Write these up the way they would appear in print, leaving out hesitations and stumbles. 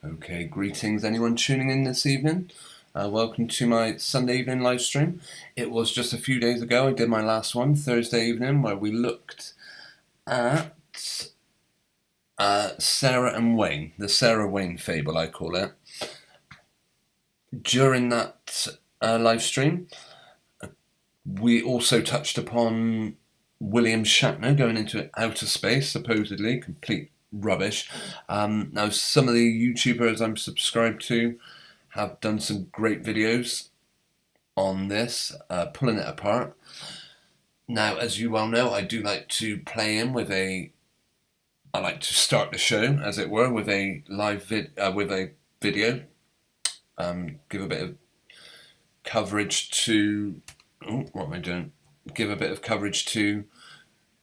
Okay, greetings anyone tuning in this evening. Welcome to my Sunday evening live stream. It was just a few days ago I did my last one, Thursday evening, where we looked at Sarah and Wayne, the Sarah Wayne fable I call it. During that live stream, we also touched upon William Shatner going into outer space, supposedly, complete rubbish. Now, some of the YouTubers I'm subscribed to have done some great videos on this, pulling it apart. Now, as you well know, I do like to play in with I like to start the show, as it were, with a live video. Give a bit of coverage to... Oh, what am I doing? Give a bit of coverage to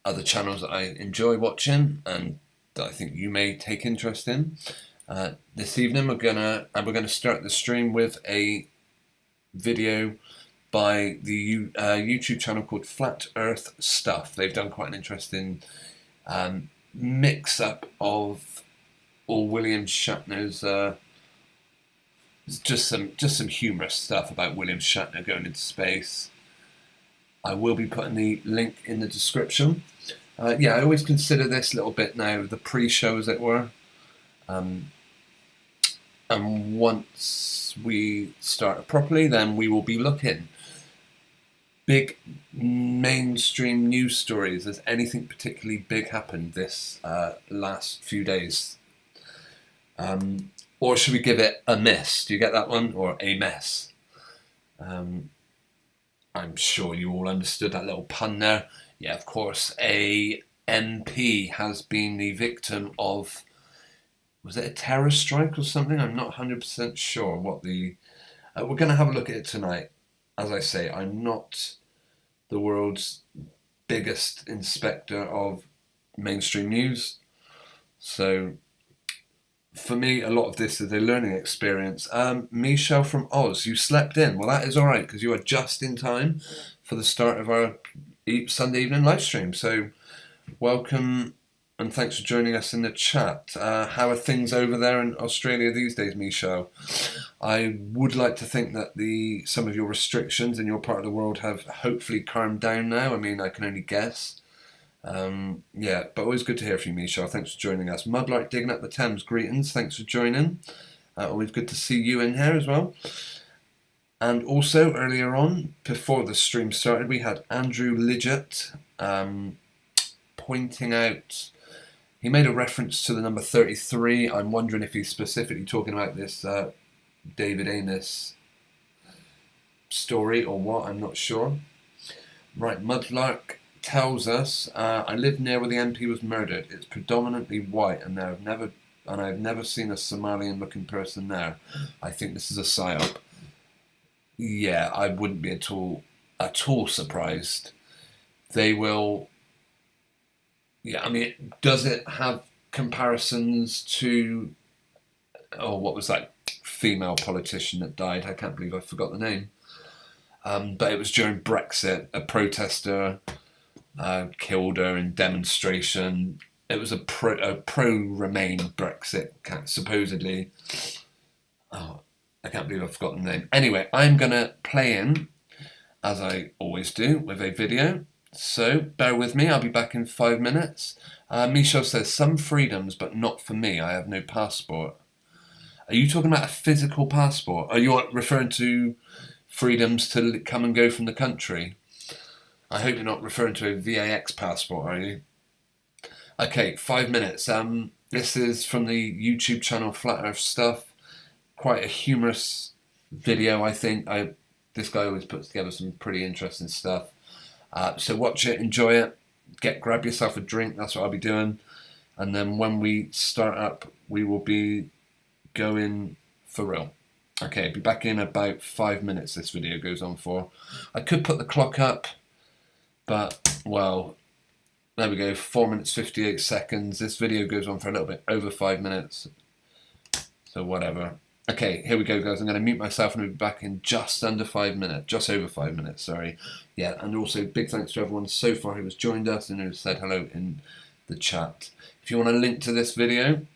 other channels that I enjoy watching and that I think you may take interest in. This evening we're gonna start the stream with a video by the YouTube channel called Flat Earth Stuff. They've done quite an interesting mix-up of all William Shatner's just some humorous stuff about William Shatner going into space. I will be putting the link in the description. Yeah, I always consider this little bit now the pre-show, as it were. And once we start properly, then we will be looking. Big mainstream news stories. Has anything particularly big happened this last few days? Or should we give it a miss? Do you get that one? Or a mess? I'm sure you all understood that little pun there. Yeah, of course, a MP has been the victim of, was it a terror strike or something? I'm not 100% sure what the... we're going to have a look at it tonight. As I say, I'm not the world's biggest inspector of mainstream news. So for me, a lot of this is a learning experience. Michelle from Oz, you slept in. Well, that is all right, because you are just in time for the start of our Sunday evening live stream. So welcome and thanks for joining us in the chat. How are things over there in Australia these days, Michelle? I would like to think that some of your restrictions in your part of the world have hopefully calmed down now. I mean, I can only guess. Yeah, but always good to hear from you, Michelle. Thanks for joining us. Mudlark digging up the Thames, greetings. Thanks for joining. Always good to see you in here as well. And also, earlier on, before the stream started, we had Andrew Lidgett pointing out... He made a reference to the number 33. I'm wondering if he's specifically talking about this David Amiss story or what. I'm not sure. Right, Mudlark tells us, I live near where the MP was murdered. It's predominantly white, and I've never seen a Somalian looking person there. I think this is a psyop. Yeah, I wouldn't be at all surprised. They will... Yeah, I mean, does it have comparisons to... Oh, what was that female politician that died? I can't believe I forgot the name. But it was during Brexit. A protester killed her in demonstration. It was a pro-Remain Brexit, supposedly. Oh, I can't believe I've forgotten the name. Anyway, I'm going to play in, as I always do, with a video. So, bear with me, I'll be back in 5 minutes. Michelle says, some freedoms, but not for me. I have no passport. Are you talking about a physical passport? Are you referring to freedoms to come and go from the country? I hope you're not referring to a VAX passport, are you? Okay, 5 minutes. This is from the YouTube channel Flat Earth Stuff. Quite a humorous video, I think. This guy always puts together some pretty interesting stuff. So watch it, enjoy it, grab yourself a drink, that's what I'll be doing. And then when we start up, we will be going for real. Okay, be back in about 5 minutes this video goes on for. I could put the clock up, but, well, there we go, 4 minutes 58 seconds. This video goes on for a little bit over 5 minutes, so whatever. Okay, here we go, guys. I'm going to mute myself and I'll be back in just under 5 minutes. Just over 5 minutes, sorry. Yeah, and also big thanks to everyone so far who has joined us and who has said hello in the chat. If you want a link to this video,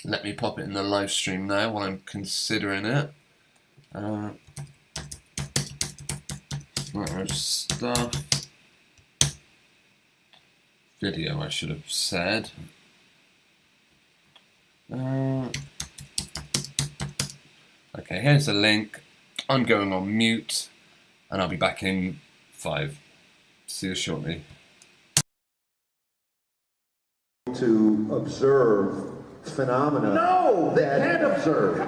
Let me pop it in the live stream now while I'm considering it. Stuff. Video, I should have said. Okay, here's the link. I'm going on mute, and I'll be back in 5. See you shortly. To observe phenomena. No, they can't observe.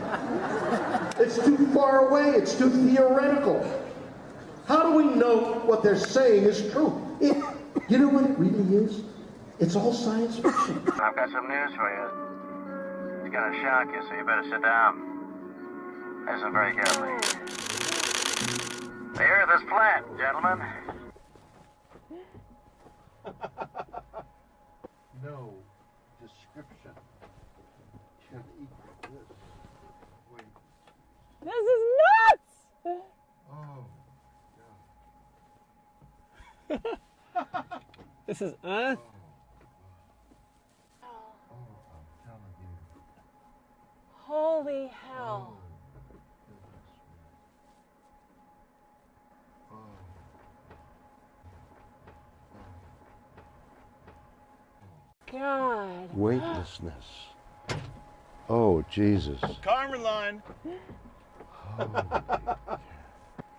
It's too far away. It's too theoretical. How do we know what they're saying is true? You know what it really is? It's all science fiction. I've got some news for you. It's gonna shock you, so you better sit down. Listen very carefully. The Earth is flat, gentlemen. No description can equal this. Wait. This is nuts! Oh, God. This is Oh, I'm telling you. holy hell. God. Weightlessness. Oh, Jesus. Carmen line.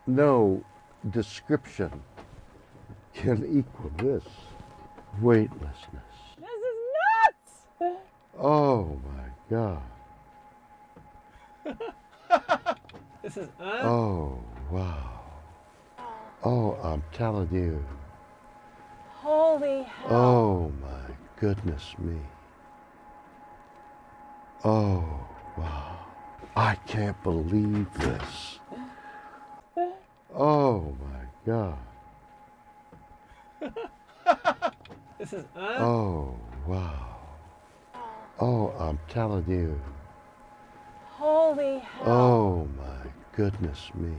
No description can equal this. Weightlessness. This is nuts! Oh, my God. This is Oh, wow. Oh, I'm telling you. holy hell. Oh, my goodness me. Oh, wow. I can't believe this. Oh, my God. This is Oh, wow. Oh, I'm telling you. holy hell. Oh, my goodness me.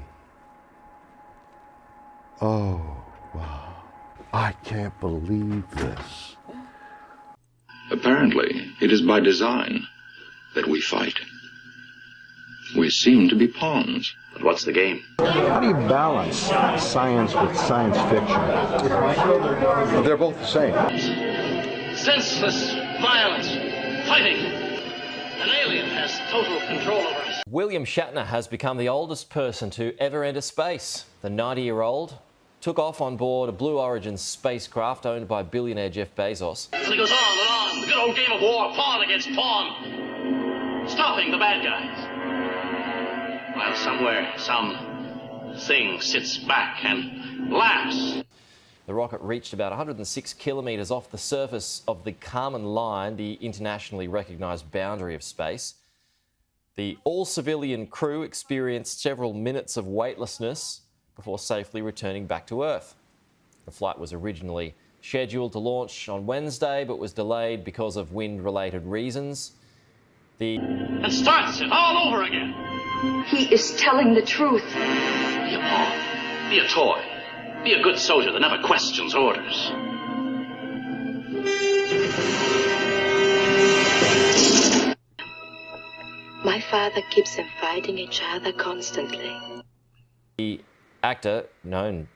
Oh, wow. I can't believe this. Apparently, it is by design that we fight. We seem to be pawns. But what's the game? How do you balance science with science fiction? They're both the same. Senseless violence, fighting. An alien has total control over us. William Shatner has become the oldest person to ever enter space. The 90-year-old took off on board a Blue Origin spacecraft owned by billionaire Jeff Bezos. And it goes on and on. The good old game of war, pawn against pawn. Stopping the bad guys. While somewhere, some thing sits back and laughs. The rocket reached about 106 kilometres off the surface of the Kármán line, the internationally recognised boundary of space. The all-civilian crew experienced several minutes of weightlessness before safely returning back to Earth. The flight was originally scheduled to launch on Wednesday, but was delayed because of wind-related reasons. And starts it all over again. He is telling the truth. Be a pawn. Be a toy. Be a good soldier that never questions orders. My father keeps them fighting each other constantly. The actor, known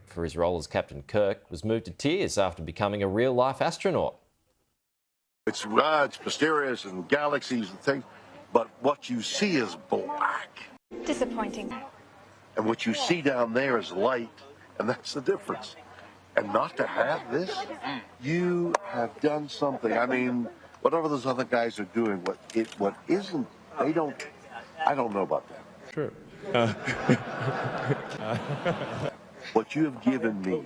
for his role as Captain Kirk, was moved to tears after becoming a real-life astronaut. It's mysterious and galaxies and things, but what you see is black. Disappointing. And what you see down there is light, and that's the difference. And not to have this, you have done something. I mean, whatever those other guys are doing, what isn't, I don't know about that. Sure. What you have given me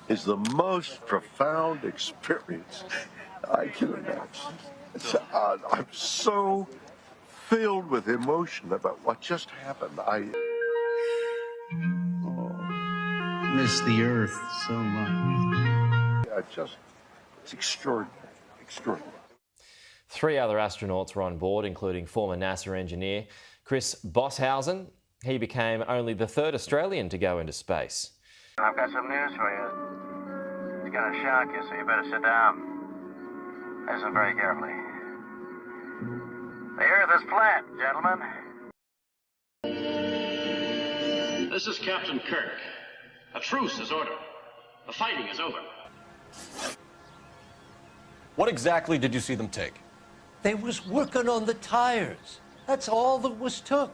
is the most profound experience I can imagine. I'm so filled with emotion about what just happened. I miss the Earth so much. It's extraordinary, extraordinary. 3 other astronauts were on board, including former NASA engineer Chris Bosshausen. He became only the 3rd Australian to go into space. I've got some news for you. It's gonna shock you, so you better sit down. Listen very carefully. The Earth is flat, gentlemen. This is Captain Kirk. A truce is ordered. The fighting is over. What exactly did you see them take? They was working on the tires. That's all that was took.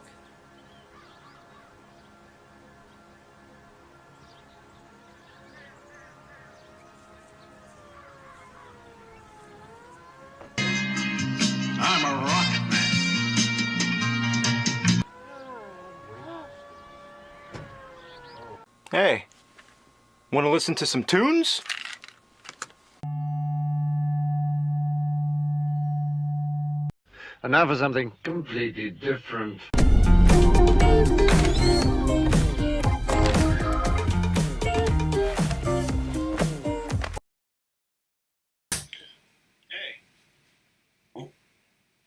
I'm a rocket man. Hey, want to listen to some tunes? And now for something completely different.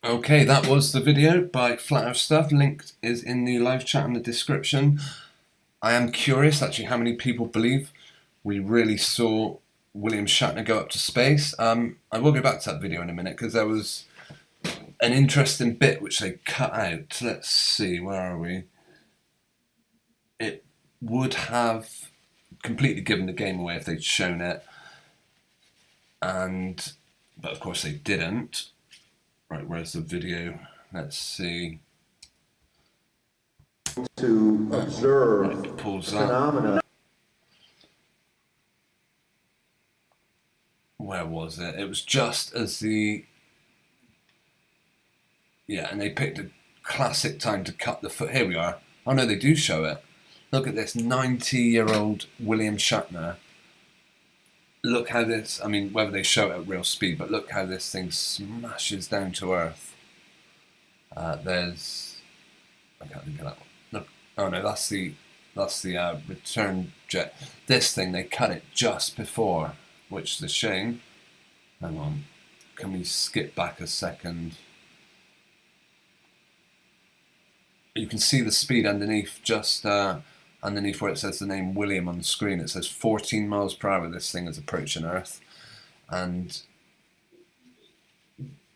Okay, that was the video by Flat Earth Stuff. Linked is in the live chat in the description. I am curious actually how many people believe we really saw William Shatner go up to space. I will go back to that video in a minute because there was an interesting bit which they cut out. Let's see, where are we? It would have completely given the game away if they'd shown it, but of course they didn't. Right, where's the video? Let's see. To observe phenomena. Where was it? It was just as the... Yeah, and they picked a classic time to cut the foot. Here we are. Oh no, they do show it. Look at this 90-year-old William Shatner. Look how this, I mean, whether they show it at real speed, but look how this thing smashes down to Earth. There's, I can't think of that one. Look, oh no, that's the return jet. This thing, they cut it just before, which is a shame. Hang on, can we skip back a second? You can see the speed underneath, just underneath where it says the name William on the screen. It says 14 miles per hour this thing is approaching Earth. And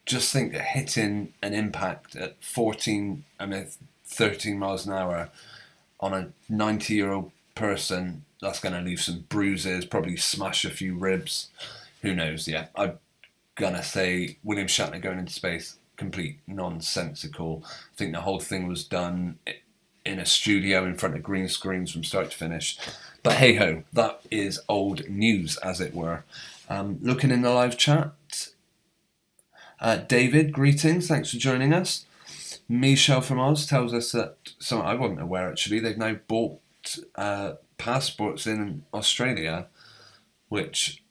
just think that hitting an impact at 13 miles an hour on a 90-year-old person, that's going to leave some bruises, probably smash a few ribs. Who knows? Yeah, I'm going to say William Shatner going into space, complete nonsensical. I think the whole thing was done in a studio in front of green screens from start to finish. But hey ho, that is old news, as it were. Looking in the live chat, David, greetings, thanks for joining us. Michelle from Oz tells us that, so I wasn't aware actually, they've now bought passports in Australia, which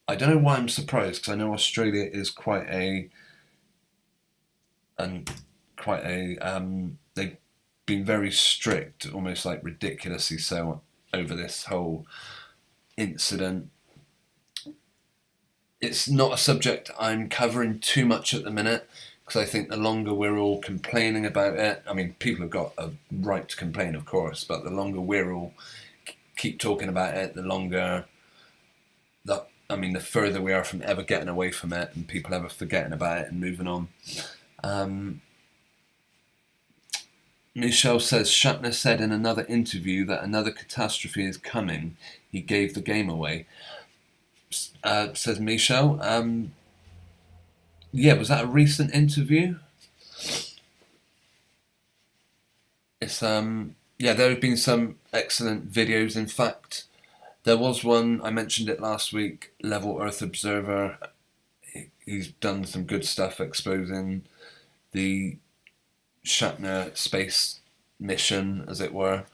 I don't know why I'm surprised, because I know Australia is quite a they've been very strict, almost like ridiculously so, over this whole incident. It's not a subject I'm covering too much at the minute, because I think the longer we're all complaining about it, I mean, people have got a right to complain, of course, but the longer we're all keep talking about it, the longer that, I mean, the further we are from ever getting away from it and people ever forgetting about it and moving on. Michelle says, Shatner said in another interview that another catastrophe is coming. He gave the game away. Says Michelle. Yeah, was that a recent interview? It's yeah, there have been some excellent videos. In fact, there was one, I mentioned it last week, Level Earth Observer. He's done some good stuff exposing the Shatner space mission, as it were.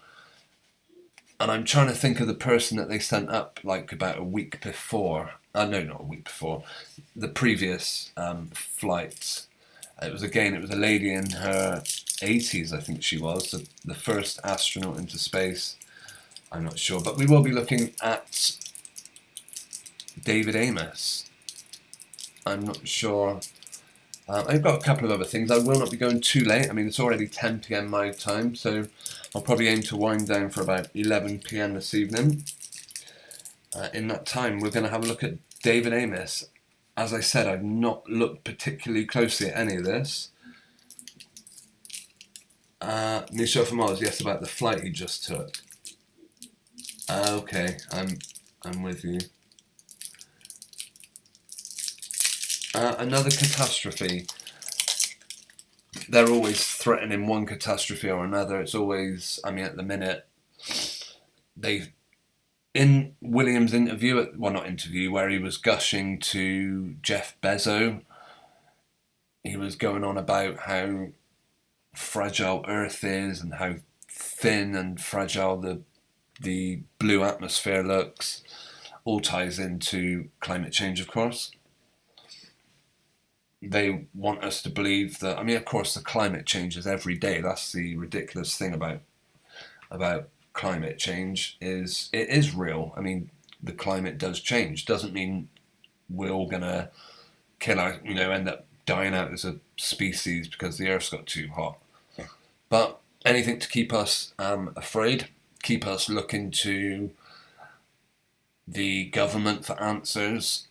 And I'm trying to think of the person that they sent up like about a week before. No, not a week before. The previous flight. It was a lady in her 80s, I think she was, the first astronaut into space. I'm not sure, but we will be looking at David Amiss. I'm not sure. I've got a couple of other things. I will not be going too late. I mean, it's already 10 PM my time, so I'll probably aim to wind down for about 11 PM this evening. In that time, we're going to have a look at David Amiss. As I said, I've not looked particularly closely at any of this, Michel from Oz, yes, about the flight he just took. Okay, I'm with you. Another catastrophe. They're always threatening one catastrophe or another. It's always, I mean, at the minute, in Williams' interview, where he was gushing to Jeff Bezos, he was going on about how fragile Earth is and how thin and fragile the blue atmosphere looks. All ties into climate change, of course. They want us to believe that, I mean, of course, the climate changes every day. That's the ridiculous thing about climate change, is it is real. I mean, the climate does change. Doesn't mean we're all gonna end up dying out as a species because the Earth's got too hot. But anything to keep us afraid, keep us looking to the government for answers.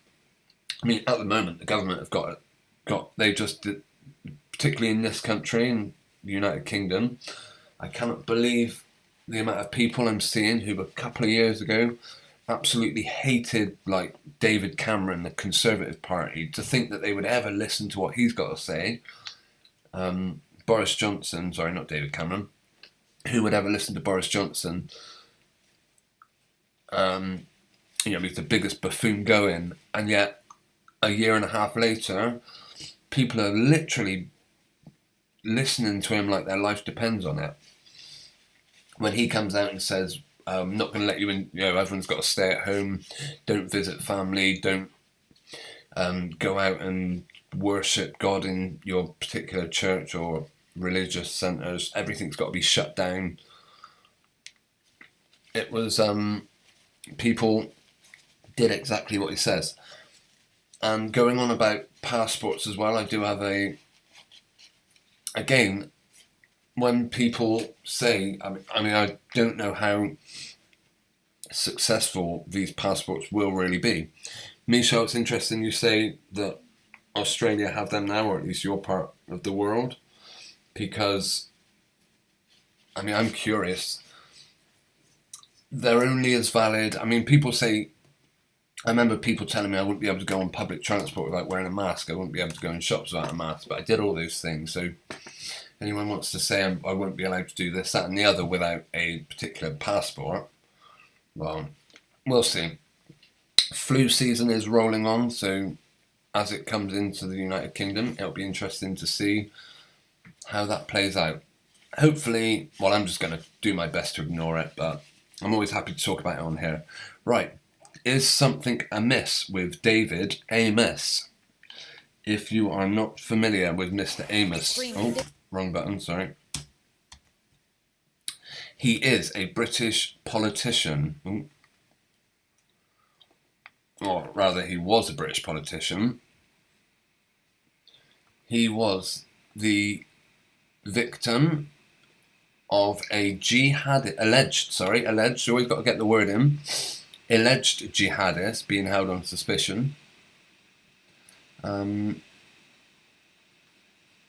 I mean, at the moment, the government have got they just, particularly in this country, in the United Kingdom, I cannot believe the amount of people I'm seeing who a couple of years ago absolutely hated, like, David Cameron, the Conservative Party, to think that they would ever listen to what he's got to say. Boris Johnson, sorry, not David Cameron, who would ever listen to Boris Johnson? He's the biggest buffoon going, and yet a year and a half later, people are literally listening to him like their life depends on it. When he comes out and says, I'm not going to let you in, everyone's got to stay at home, don't visit family, don't go out and worship God in your particular church or religious centres, everything's got to be shut down. It was, people did exactly what he says. And going on about passports as well, I do have again, when people say, I don't know how successful these passports will really be. Michel, it's interesting you say that Australia have them now, or at least your part of the world, because, I'm curious. They're only as valid, people say, I remember people telling me I wouldn't be able to go on public transport without wearing a mask, I wouldn't be able to go in shops without a mask, but I did all those things, so anyone wants to say I won't be allowed to do this, that and the other without a particular passport, well, we'll see. Flu season is rolling on, so as it comes into the United Kingdom, it'll be interesting to see how that plays out. Hopefully, I'm just going to do my best to ignore it, but I'm always happy to talk about it on here. Right, is something amiss with David Amiss? If you are not familiar with Mr. Amiss, wrong button, sorry. He is a British politician, or rather he was a British politician. He was the victim of a alleged, always got to get the word in, alleged jihadist being held on suspicion. Where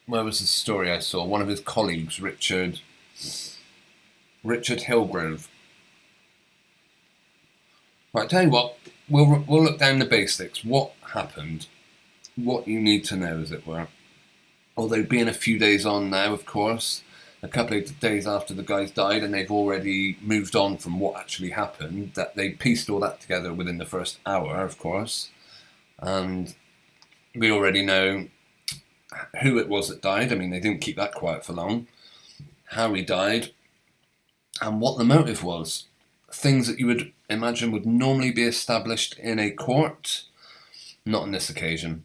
was the story I saw? One of his colleagues, Richard Hillgrove. Right, tell you what, we'll look down the basics. What happened? What you need to know, as it were. Although being a few days on now, of course, a couple of days after the guys died, and they've already moved on from what actually happened, that they pieced all that together within the first hour, of course. And we already know who it was that died. They didn't keep that quiet for long. How he died, and what the motive was. Things that you would imagine would normally be established in a court, not on this occasion.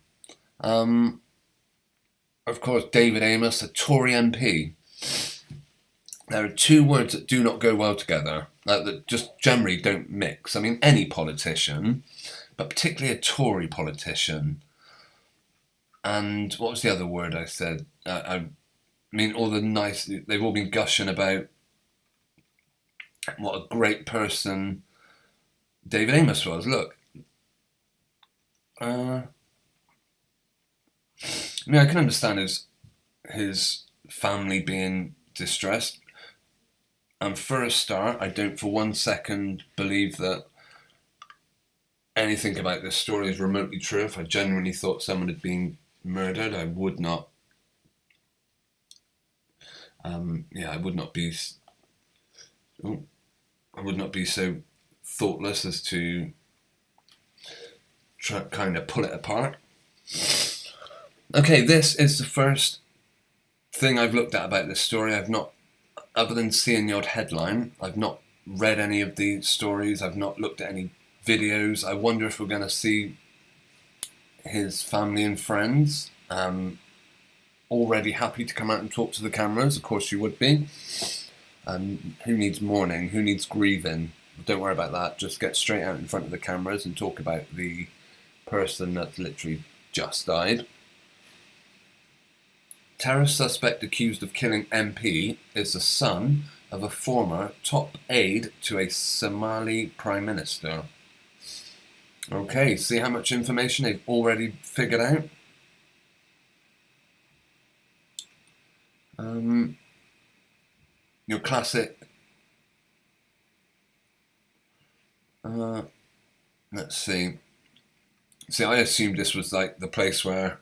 Of course, David Amiss, a Tory MP. There are two words that do not go well together, that just generally don't mix. Any politician, but particularly a Tory politician. And what was the other word I said? All the nice, they've all been gushing about what a great person David Amiss was. Look, I can understand his family being distressed. And for a start, I don't for 1 second believe that anything about this story is remotely true. If I genuinely thought someone had been murdered, I would not. I would not be. I would not be so thoughtless as to try kind of pull it apart. Okay, this is the first thing I've looked at about this story. I've not, other than seeing the odd headline, I've not read any of the stories. I've not looked at any videos. I wonder if we're going to see his family and friends already happy to come out and talk to the cameras. Of course you would be. Who needs mourning? Who needs grieving? Don't worry about that. Just get straight out in front of the cameras and talk about the person that's literally just died. Terrorist suspect accused of killing MP is the son of a former top aide to a Somali Prime Minister. Okay, see how much information they've already figured out? Your classic... let's see. See, I assumed this was like the place where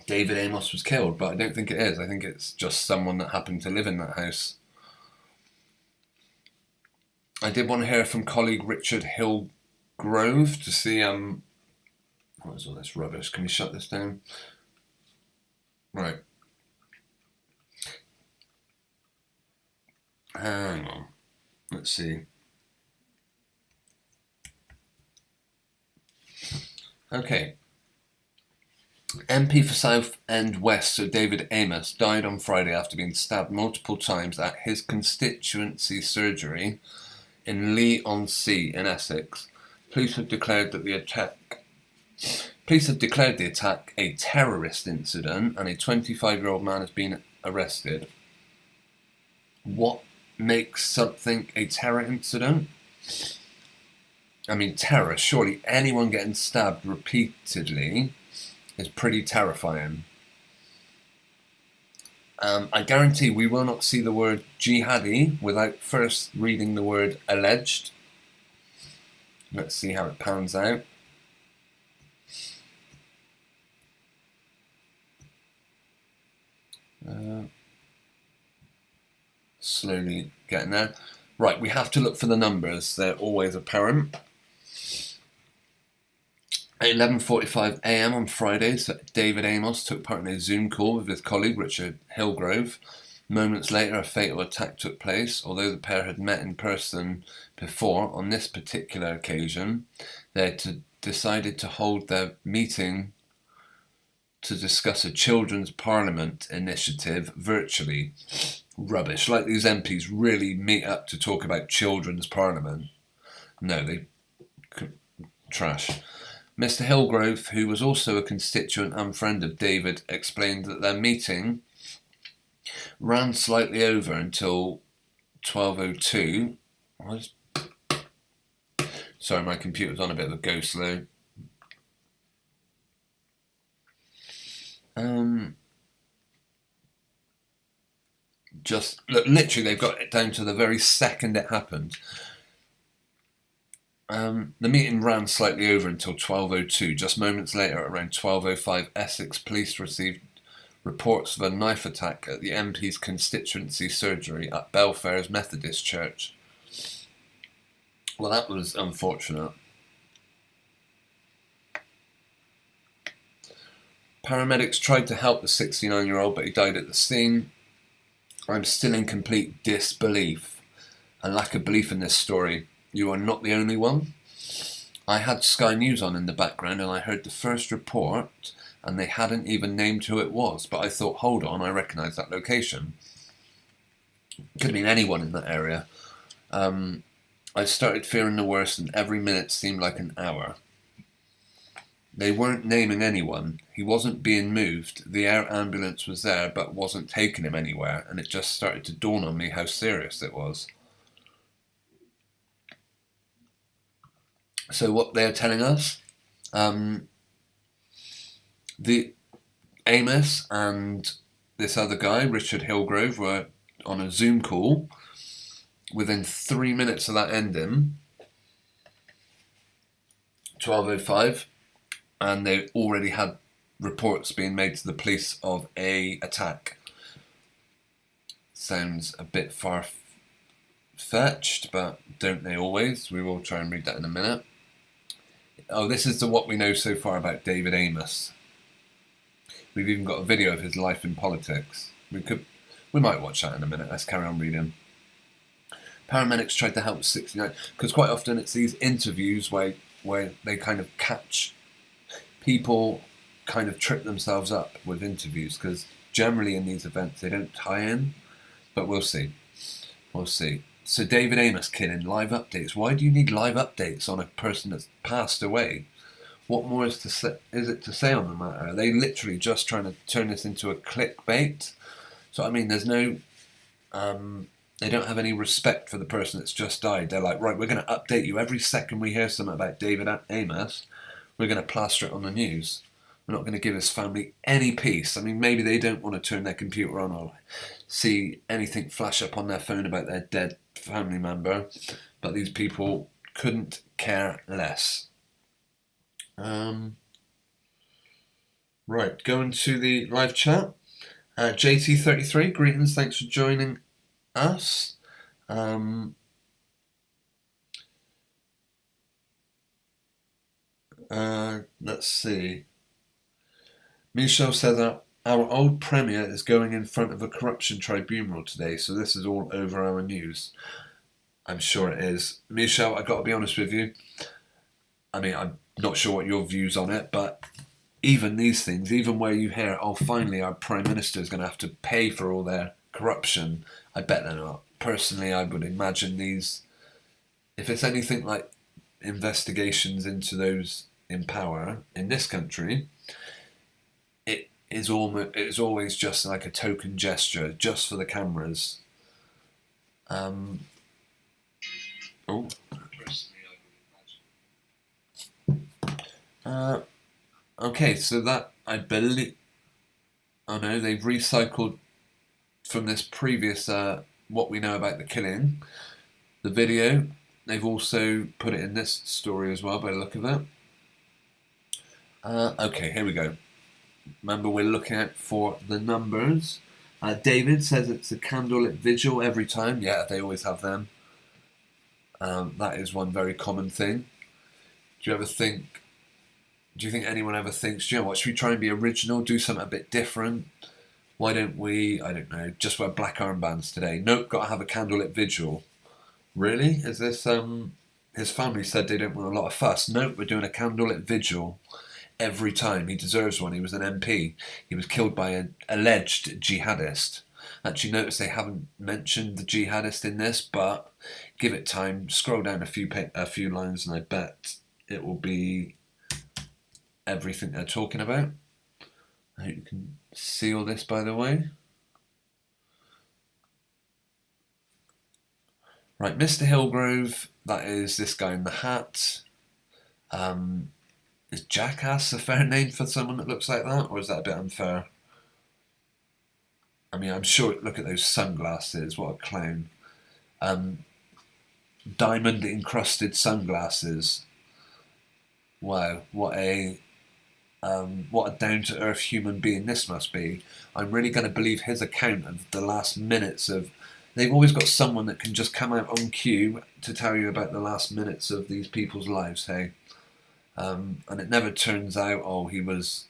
David Amiss was killed, but I don't think it is. I think it's just someone that happened to live in that house. I did want to hear from colleague Richard Hillgrove to see what is all this rubbish? Can we shut this down? Right. Hang on. Let's see. Okay. MP for South End West, Sir David Amiss, died on Friday after being stabbed multiple times at his constituency surgery in Leigh-on-Sea in Essex. Police have declared the attack a terrorist incident, and a 25-year-old man has been arrested. What makes something a terror incident? I mean, terror. Surely anyone getting stabbed repeatedly is pretty terrifying. I guarantee we will not see the word jihadi without first reading the word alleged. Let's see how it pans out. Slowly getting there. Right, we have to look for the numbers. They're always apparent. At 11:45 a.m. on Friday, Sir David Amiss took part in a Zoom call with his colleague Richard Hillgrove. Moments later, a fatal attack took place. Although the pair had met in person before, on this particular occasion, they had decided to hold their meeting to discuss a children's parliament initiative virtually. Rubbish. Like these MPs really meet up to talk about children's parliament. No, they... trash. Mr. Hillgrove, who was also a constituent and friend of David, explained that their meeting ran slightly over until 12:02. Sorry, my computer's on a bit of a go slow. Just look, literally, they've got it down to the very second it happened. The meeting ran slightly over until 12:02. Just moments later, around 12:05, Essex police received reports of a knife attack at the MP's constituency surgery at Belfair's Methodist Church. Well, that was unfortunate. Paramedics tried to help the 69-year-old, but he died at the scene. I'm still in complete disbelief and lack of belief in this story. You are not the only one. I had Sky News on in the background and I heard the first report and they hadn't even named who it was, but I thought, hold on, I recognise that location. Could have been anyone in that area. I started fearing the worst and every minute seemed like an hour. They weren't naming anyone. He wasn't being moved. The air ambulance was there but wasn't taking him anywhere, and it just started to dawn on me how serious it was. So what they're telling us, the Amiss and this other guy, Richard Hillgrove, were on a Zoom call. Within 3 minutes of that ending, 12:05, and they already had reports being made to the police of a attack. Sounds a bit far-fetched, but don't they always? We will try and read that in a minute. Oh, this is what we know so far about David Amiss. We've even got a video of his life in politics. We might watch that in a minute. Let's carry on reading. Paramedics tried to help 69, because quite often it's these interviews where they kind of catch people, kind of trip themselves up with interviews, because generally in these events they don't tie in, but we'll see. We'll see. So David Amiss killing, live updates. Why do you need live updates on a person that's passed away? What more is it to say on the matter? Are they literally just trying to turn this into a clickbait? So I mean, there's no, they don't have any respect for the person that's just died. They're like, right, we're going to update you every second we hear something about David Amiss. We're going to plaster it on the news. We're not going to give his family any peace. I mean, maybe they don't want to turn their computer on or see anything flash up on their phone about their dead family member, but these people couldn't care less. Right, going to the live chat. JT33, greetings, thanks for joining us. Let's see. Michel says that our old Premier is going in front of a corruption tribunal today, so this is all over our news. I'm sure it is. Michel, I've got to be honest with you. I mean, I'm not sure what your views on it, but even these things, even where you hear, oh, finally our Prime Minister is going to have to pay for all their corruption, I bet they're not. Personally, I would imagine these, if it's anything like investigations into those in power in this country, it is always just like a token gesture, just for the cameras. Okay, so that, I believe, oh no, they've recycled from this previous, what we know about the killing, the video. They've also put it in this story as well, by the look of it. Okay, here we go. Remember, we're looking out for the numbers. David says it's a candlelit vigil every time. Yeah, they always have them. That is one very common thing. Do you think anyone ever thinks, you know what, should we try and be original, do something a bit different? Why don't we, I don't know, just wear black armbands today? Nope, got to have a candlelit vigil. Really? Is this, his family said they don't want a lot of fuss. Nope, we're doing a candlelit vigil every time. He deserves one. He was an MP. He was killed by an alleged jihadist. Actually, notice they haven't mentioned the jihadist in this, but give it time. Scroll down a few lines and I bet it will be everything they're talking about. I hope you can see all this, by the way. Right, Mr. Hillgrove, that is this guy in the hat. Is Jackass a fair name for someone that looks like that, or is that a bit unfair? I mean, I'm sure, look at those sunglasses, what a clown. Diamond encrusted sunglasses. Wow, what a down-to-earth human being this must be. I'm really going to believe his account of the last minutes of... They've always got someone that can just come out on cue to tell you about the last minutes of these people's lives, hey? And it never turns out, he was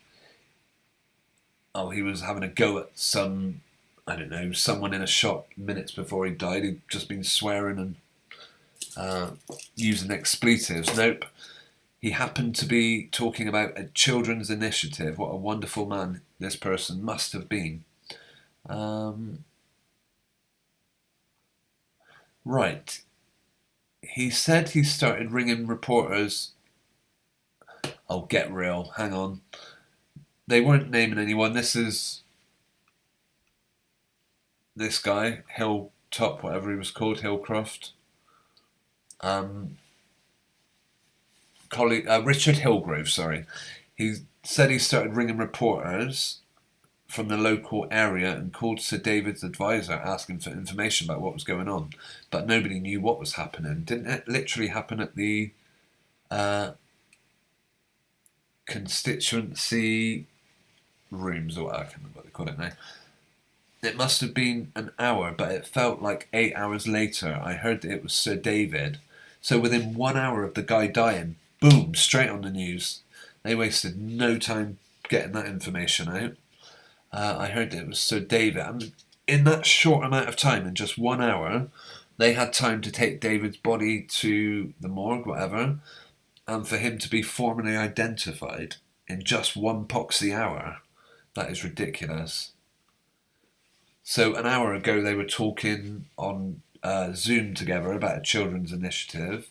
having a go at some, I don't know, someone in a shop minutes before he died. He'd just been swearing and using expletives. Nope. He happened to be talking about a children's initiative. What a wonderful man this person must have been. Right. He said he started ringing reporters. Oh, get real. Hang on. They weren't naming anyone. This is this guy, Hilltop, whatever he was called, Hillcroft. Richard Hillgrove, sorry. He said he started ringing reporters from the local area and called Sir David's advisor asking for information about what was going on, but nobody knew what was happening. Didn't it literally happen at the constituency rooms, or I can't remember what they call it now. It must have been an hour, but it felt like 8 hours later. I heard that it was Sir David. So within 1 hour of the guy dying, boom, straight on the news. They wasted no time getting that information out. I heard that it was Sir David. And in that short amount of time, in just 1 hour, they had time to take David's body to the morgue, whatever, and for him to be formally identified in just one poxy hour. That is ridiculous. So an hour ago they were talking on Zoom together about a children's initiative,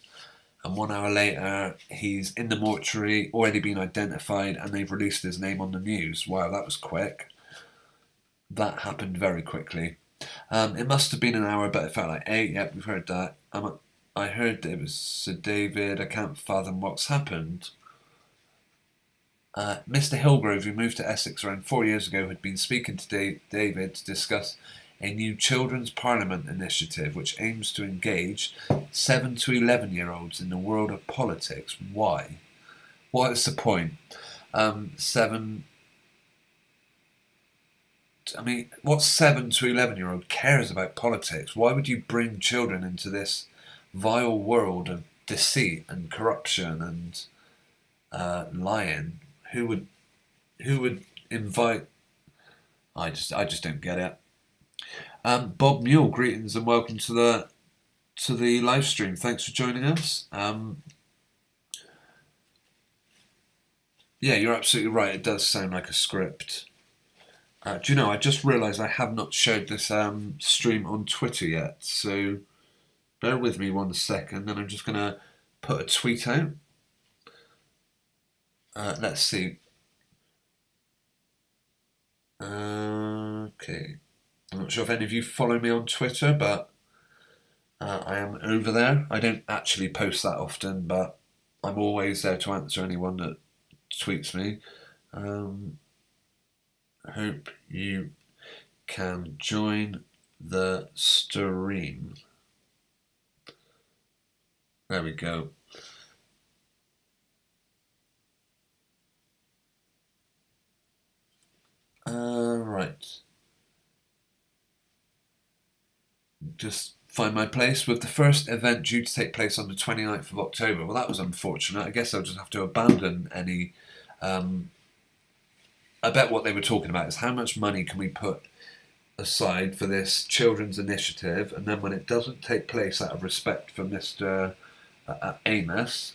and 1 hour later he's in the mortuary, already been identified, and they've released his name on the news. Wow, that was quick. That happened very quickly. It must have been an hour, but it felt like 8. Yep, we've heard that. I heard that it was Sir David. I can't fathom what's happened. Mr. Hillgrove, who moved to Essex around 4 years ago, had been speaking to David to discuss a new Children's Parliament initiative which aims to engage 7 to 11-year-olds in the world of politics. Why? What is the point? What 7 to 11-year-old cares about politics? Why would you bring children into this vile world of deceit and corruption and lying? Who would invite? I just don't get it. Bob Mule, greetings and welcome to the live stream. Thanks for joining us. Yeah, you're absolutely right. It does sound like a script. Do you know? I just realised I have not showed this stream on Twitter yet. So bear with me 1 second, and I'm just gonna put a tweet out. Let's see. Okay. I'm not sure if any of you follow me on Twitter, but I am over there. I don't actually post that often, but I'm always there to answer anyone that tweets me. Hope you can join the stream. There we go. Right. Just find my place. With the first event due to take place on the 29th of October. Well, that was unfortunate. I guess I'll just have to abandon any... I bet what they were talking about is how much money can we put aside for this children's initiative, and then when it doesn't take place out of respect for Mr. Amiss,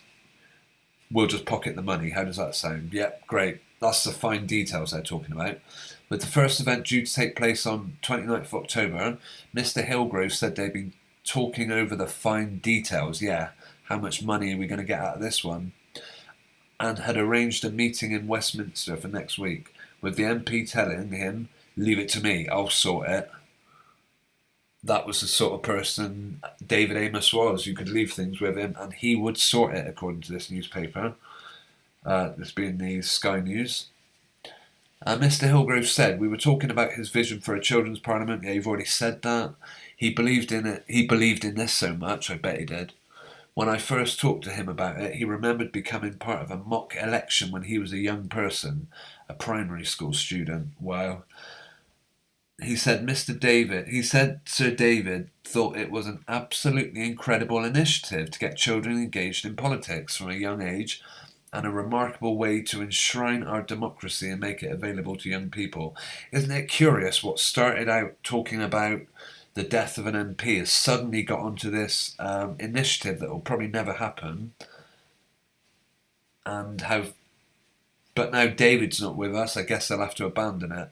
we'll just pocket the money. How does that sound? Yep, great. That's the fine details they're talking about. With the first event due to take place on 29th of October, Mr. Hillgrove said they've been talking over the fine details. Yeah, how much money are we going to get out of this one? And had arranged a meeting in Westminster for next week, with the MP telling him, leave it to me, I'll sort it. That was the sort of person David Amiss was. You could leave things with him and he would sort it, according to this newspaper. This being the Sky News. Mr. Hillgrove said, we were talking about his vision for a children's parliament. Yeah, you've already said that. He believed in it. He believed in this so much, I bet he did. When I first talked to him about it, he remembered becoming part of a mock election when he was a young person, a primary school student. Wow. He said Sir David thought it was an absolutely incredible initiative to get children engaged in politics from a young age, and a remarkable way to enshrine our democracy and make it available to young people. Isn't it curious what started out talking about the death of an MP has suddenly got onto this initiative that will probably never happen, but now David's not with us. I guess they'll have to abandon it.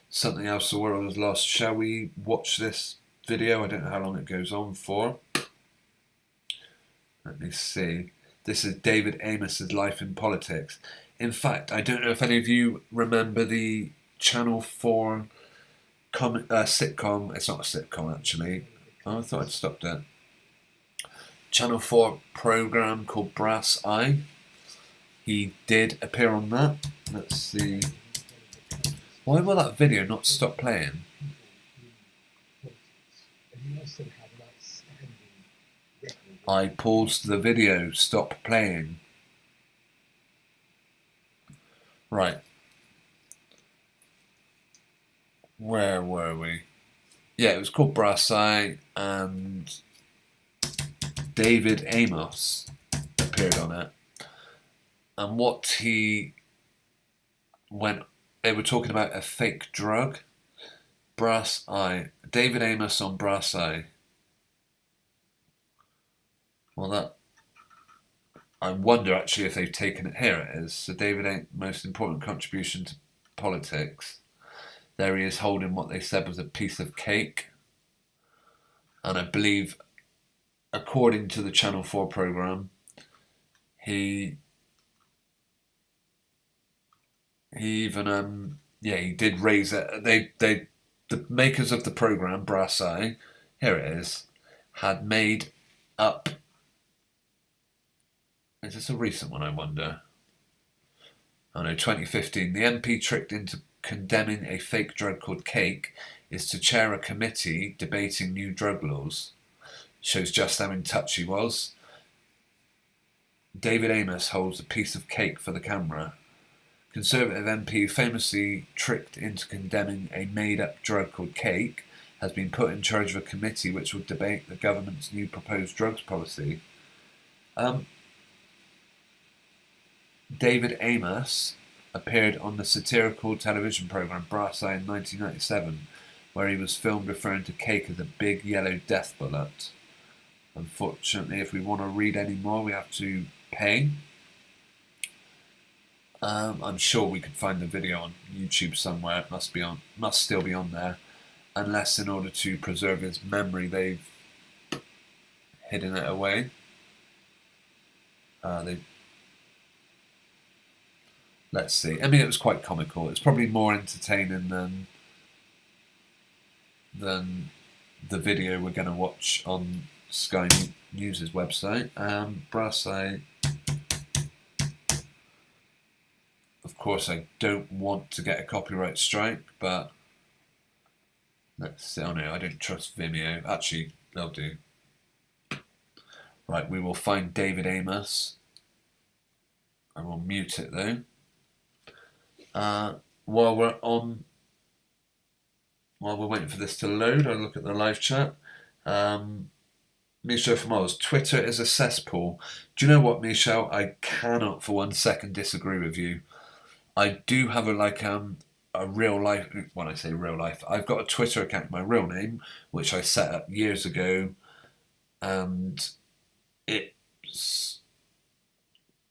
Something else the world has lost. Shall we watch this video? I don't know how long it goes on for. Let me see. This is David Amiss's life in politics. In fact, I don't know if any of you remember the Channel 4 sitcom. It's not a sitcom, actually. Oh, I thought I'd stopped it. Channel 4 programme called Brass Eye. He did appear on that. Let's see. Why will that video not stop playing? I paused the video, stop playing. Right. Where were we? Yeah, it was called Brass Eye, and David Amiss appeared on it. And they were talking about a fake drug. Brass Eye. David Amiss on Brass Eye. Well, I wonder actually if they've taken it. Here it is. So David most important contribution to politics. There he is holding what they said was a piece of cake. And I believe, according to the Channel 4 programme, he even he did raise it. The makers of the programme, Brass Eye, here it is, had made up. Is this a recent one, I wonder? Oh no, 2015. The MP tricked into condemning a fake drug called cake is to chair a committee debating new drug laws. Shows just how in touch he was. David Amiss holds a piece of cake for the camera. Conservative MP famously tricked into condemning a made-up drug called cake has been put in charge of a committee which will debate the government's new proposed drugs policy. David Amiss appeared on the satirical television programme Brass Eye in 1997, where he was filmed referring to cake as a big yellow death bullet. Unfortunately, if we want to read any more, we have to pay. I'm sure we could find the video on YouTube somewhere. It must still be on there, unless in order to preserve his memory they've hidden it away. Let's see. I mean, it was quite comical. It's probably more entertaining than the video we're going to watch on Sky News' website. Brass Eye. Of course, I don't want to get a copyright strike, but let's see. Oh no, I don't trust Vimeo. Actually, they'll do. Right, we will find David Amiss. I will mute it though. While we're waiting for this to load, I'll look at the live chat. Michel from Oz, Twitter is a cesspool. Do you know what, Michel? I cannot for 1 second disagree with you. I do have a real life. When I say real life, I've got a Twitter account, my real name, which I set up years ago, and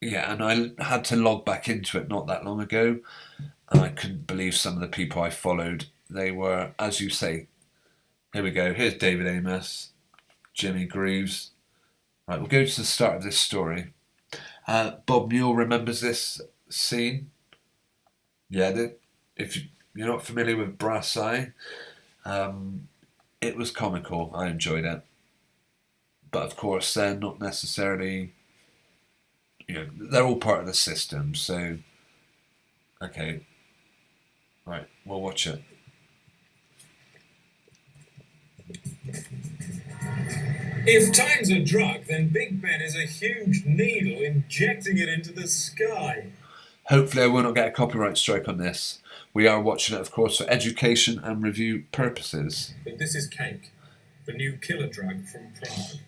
and I had to log back into it not that long ago, and I couldn't believe some of the people I followed. They were, as you say, here we go. Here's David Amiss, Jimmy Greaves. Right, we'll go to the start of this story. Bob Newell remembers this scene. Yeah, if you're not familiar with Brass Eye, it was comical. I enjoyed it. But of course, they're not necessarily, they're all part of the system. So, okay. Right, we'll watch it. If time's a drug, then Big Ben is a huge needle injecting it into the sky. Hopefully I will not get a copyright strike on this. We are watching it, of course, for education and review purposes. But this is cake, the new killer drug from Prague.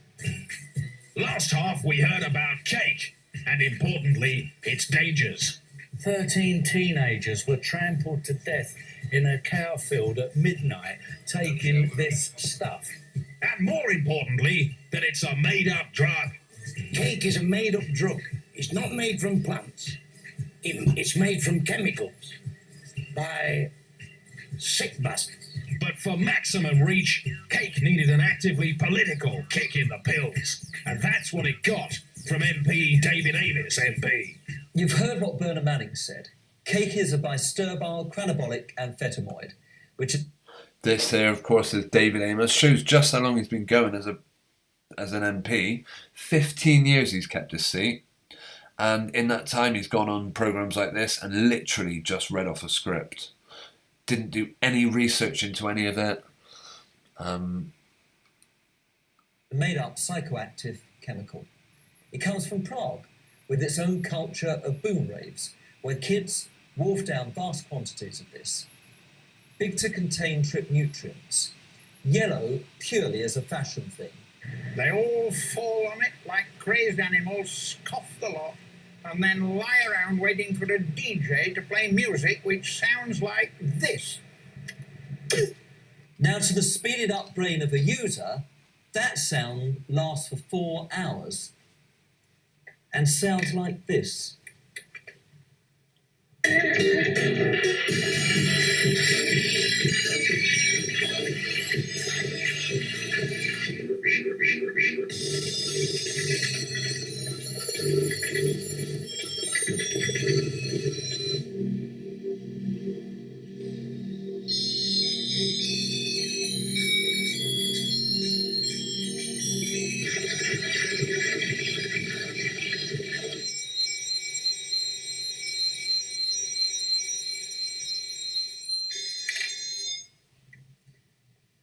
Last half we heard about cake, and importantly, its dangers. 13 teenagers were trampled to death in a cow field at midnight taking this stuff. And more importantly, that it's a made-up drug. Cake is a made-up drug. It's not made from plants. It's made from chemicals by sick bastards. But for maximum reach, cake needed an actively political kick in the pills. And that's what it got from MP David Amiss, MP. You've heard what Bernard Manning said. Cake is a bisterbile cranabolic amphetamide, which is... This here, of course, is David Amiss. Shows just how long he's been going as an MP. 15 years he's kept his seat. And in that time, he's gone on programmes like this and literally just read off a script. didn't do any research into any of it. Made-up psychoactive chemical. It comes from Prague, with its own culture of boom raves, where kids wolf down vast quantities of this. Big to contain trip nutrients. Yellow purely as a fashion thing. They all fall on it like crazed animals, scoff the lot, and then lie around waiting for a DJ to play music which sounds like this. Now, to the speeded up brain of a user, that sound lasts for 4 hours and sounds like this.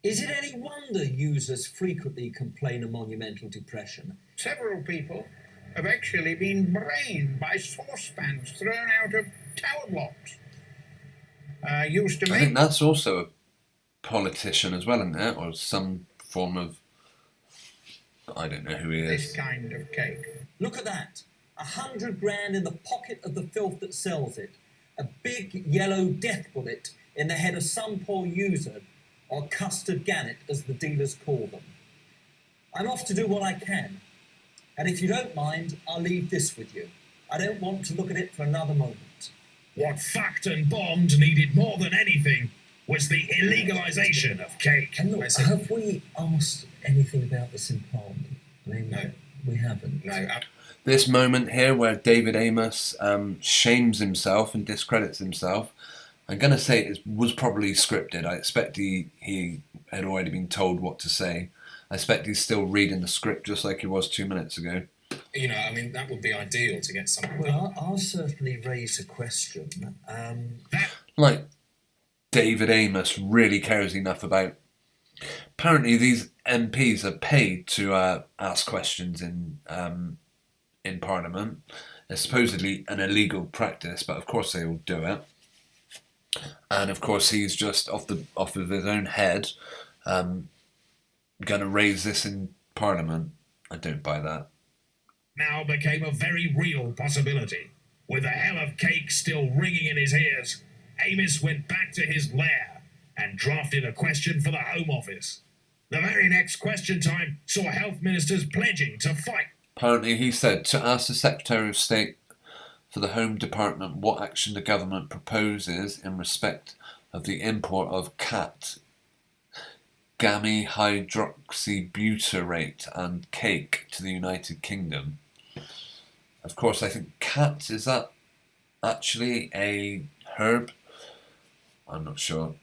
Is it any wonder users frequently complain of monumental depression? Several people have actually been brained by saucepans thrown out of tower blocks. Used to I make... think that's also a politician as well, isn't it? Or some form of... I don't know who he is. This kind of cake. Look at that. 100 grand in the pocket of the filth that sells it. A big yellow death bullet in the head of some poor user, or custard gannet as the dealers call them. I'm off to do what I can. And if you don't mind, I'll leave this with you. I don't want to look at it for another moment. What fucked and bombed needed more than anything was the illegalization of cake. And look, have we asked anything about this in Parliament? I mean, no, we haven't. No. This moment here where David Amiss shames himself and discredits himself, I'm going to say it was probably scripted. I expect he had already been told what to say. I expect he's still reading the script just like he was 2 minutes ago. You know, I mean, that would be ideal to get something. Well, I'll certainly raise a question. Like, David Amiss really cares enough about... Apparently these MPs are paid to ask questions in Parliament. It's supposedly an illegal practice, but of course they all do it. And of course he's just off of his own head going to raise this in Parliament. I don't buy that. Now became a very real possibility. With the hell of cake still ringing in his ears, Amiss went back to his lair and drafted a question for the Home Office. The very next question time saw health ministers pledging to fight. Apparently he said to ask the Secretary of State for the Home Department what action the government proposes in respect of the import of cat, gamma hydroxybutyrate and cake to the United Kingdom. Of course, I think cat, is that actually a herb? I'm not sure.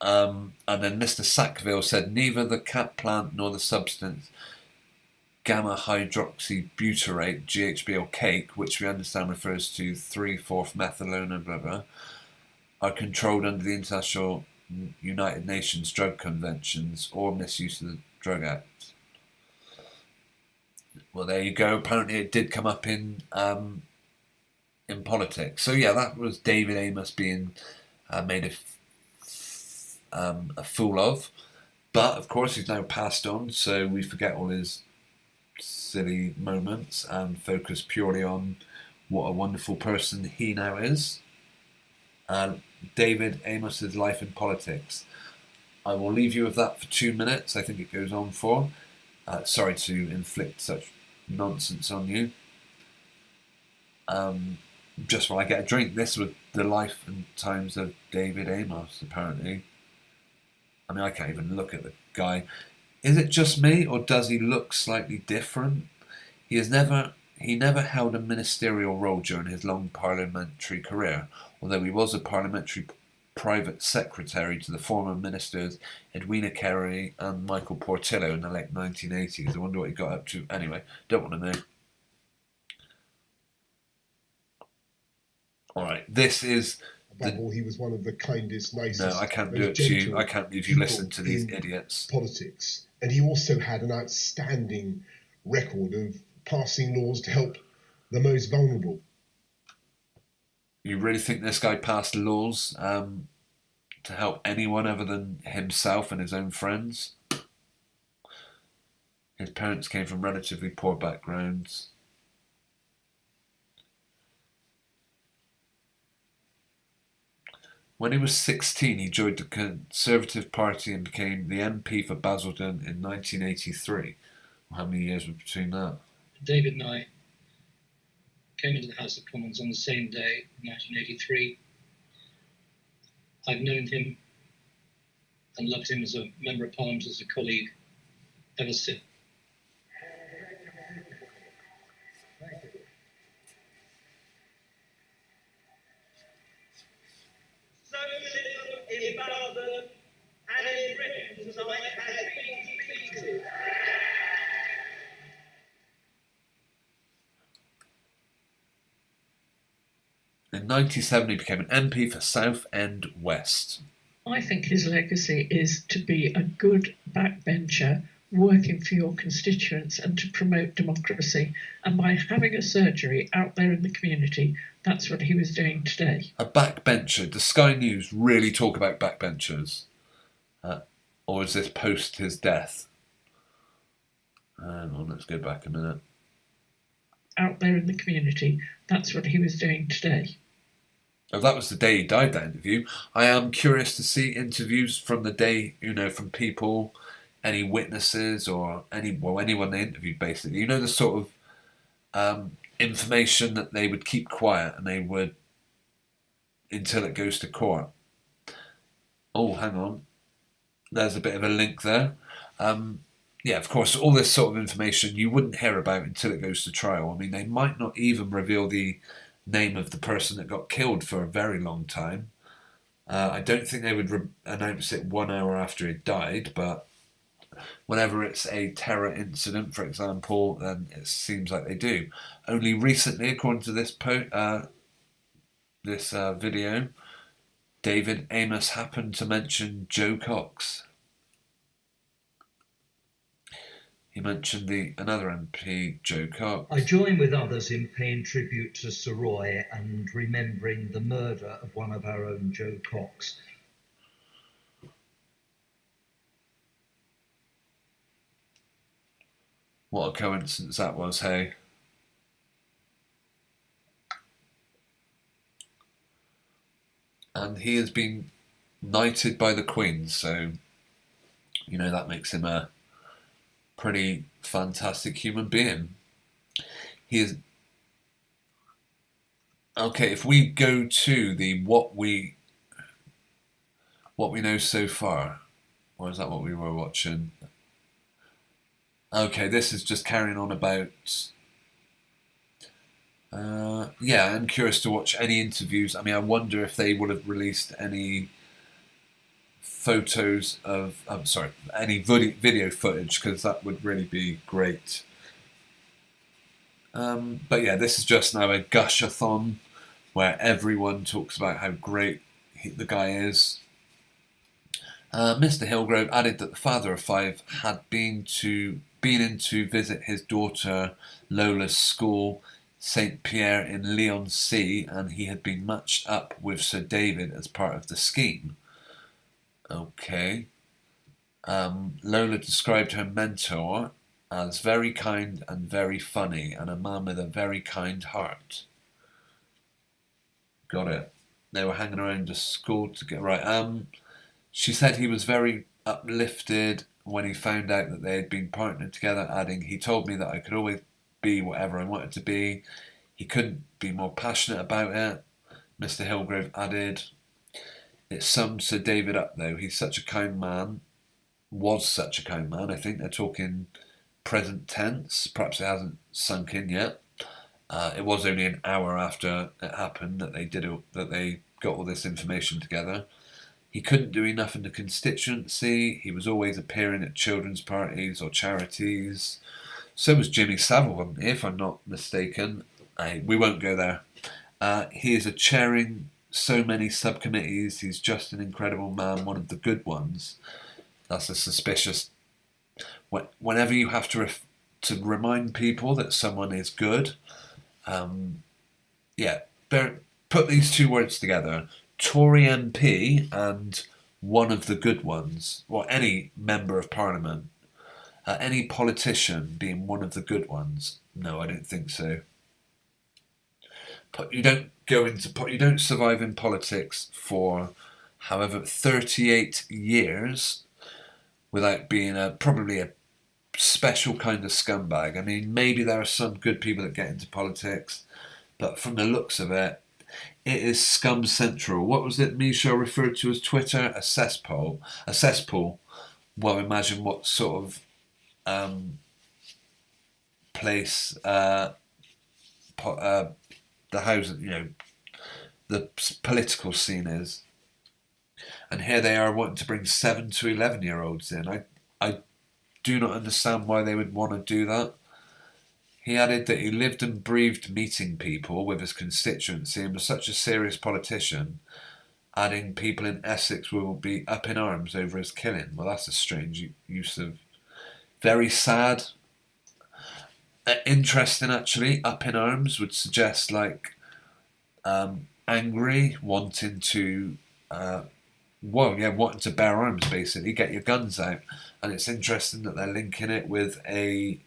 And then Mr. Sackville said neither the cat plant nor the substance gamma hydroxybutyrate, GHB, cake, which we understand refers to 3,4-methylone, blah blah, are controlled under the International United Nations Drug Conventions or Misuse of the Drug Act. Well, there you go. Apparently, it did come up in politics. So yeah, that was David Amiss being made a fool of. But of course, he's now passed on, so we forget all his silly moments and focus purely on what a wonderful person he now is. David Amiss's life in politics. I will leave you with that for 2 minutes. I think it goes on for. Sorry to inflict such nonsense on you. Just while I get a drink. This was the life and times of David Amiss, apparently. I mean, I can't even look at the guy. Is it just me, or does he look slightly different? He never held a ministerial role during his long parliamentary career, although he was a parliamentary private secretary to the former ministers Edwina Carey and Michael Portillo in the late 1980s. I wonder what he got up to. Anyway, don't want to know. Alright, this is The- all, he was one of the kindest, nicest, No, I can't do most it to you. gentle I can't believe you people listen to these in idiots. politics. And he also had an outstanding record of passing laws to help the most vulnerable. You really think this guy passed laws to help anyone other than himself and his own friends? His parents came from relatively poor backgrounds. When he was 16, he joined the Conservative Party and became the MP for Basildon in 1983. How many years were between that? David and I came into the House of Commons on the same day, 1983. I've known him and loved him as a Member of Parliament, as a colleague, ever since. So little in Basildon and in Britain tonight has been defeated. In 1997, he became an MP for South End West. I think his legacy is to be a good backbencher, working for your constituents and to promote democracy. And by having a surgery out there in the community, that's what he was doing today. A backbencher. Does Sky News really talk about backbenchers? Or is this post his death? Hang on, let's go back a minute. Out there in the community, that's what he was doing today. Oh, that was the day he died, that interview. I am curious to see interviews from the day, from people, any witnesses or anyone they interviewed, basically. The sort of information that they would keep quiet and they would, until it goes to court. Oh, hang on. There's a bit of a link there. Yeah, of course, all this sort of information you wouldn't hear about until it goes to trial. I mean, they might not even reveal the name of the person that got killed for a very long time. I don't think they would announce it 1 hour after he died, but whenever it's a terror incident, for example, then it seems like they do. Only recently, according to this video, David Amiss happened to mention Joe Cox. He mentioned another MP, Joe Cox. I join with others in paying tribute to Sir Roy and remembering the murder of one of our own, Joe Cox. What a coincidence that was, hey? And he has been knighted by the Queen, so, that makes him a pretty fantastic human being. He is... Okay, if we go to the what we know so far, or is that what we were watching? Okay, this is just carrying on about... yeah, I'm curious to watch any interviews. I mean, I wonder if they would have released any photos of... any video footage, because that would really be great. But yeah, this is just now a gush-a-thon where everyone talks about how great the guy is. Mr. Hillgrove added that the father of 5 had been in to visit his daughter Lola's school, St. Pierre in Leigh-on-Sea, and he had been matched up with Sir David as part of the scheme. Okay. Lola described her mentor as very kind and very funny, and a man with a very kind heart. Got it. They were hanging around the school to get right. She said he was very uplifted when he found out that they had been partnered together, adding, "He told me that I could always be whatever I wanted to be. He couldn't be more passionate about it." Mr. Hillgrove added, "It sums Sir David up, though. He's such a kind man. Was such a kind man." I think they're talking present tense. Perhaps it hasn't sunk in yet. It was only an hour after it happened that they got all this information together. He couldn't do enough in the constituency. He was always appearing at children's parties or charities. So was Jimmy Savile, if I'm not mistaken. We won't go there. He is chairing so many subcommittees. He's just an incredible man, one of the good ones. That's a suspicious. Whenever you have to remind people that someone is good, put these two words together: Tory MP and one of the good ones, or any member of Parliament, any politician being one of the good ones. No, I don't think so. But you don't survive in politics for however 38 years without being probably a special kind of scumbag. I mean, maybe there are some good people that get into politics, but from the looks of it, it is scum central. What was it Michel referred to as Twitter? A cesspool. A cesspool. Well, imagine what sort of place the housing, the political scene is. And here they are wanting to bring 7 to 11-year-olds in. I do not understand why they would want to do that. He added that he lived and breathed meeting people with his constituency and was such a serious politician, adding people in Essex will be up in arms over his killing. Well, that's a strange use of... Very sad. Interesting, actually. Up in arms would suggest, like, angry, wanting to... wanting to bear arms, basically, get your guns out. And it's interesting that they're linking it with a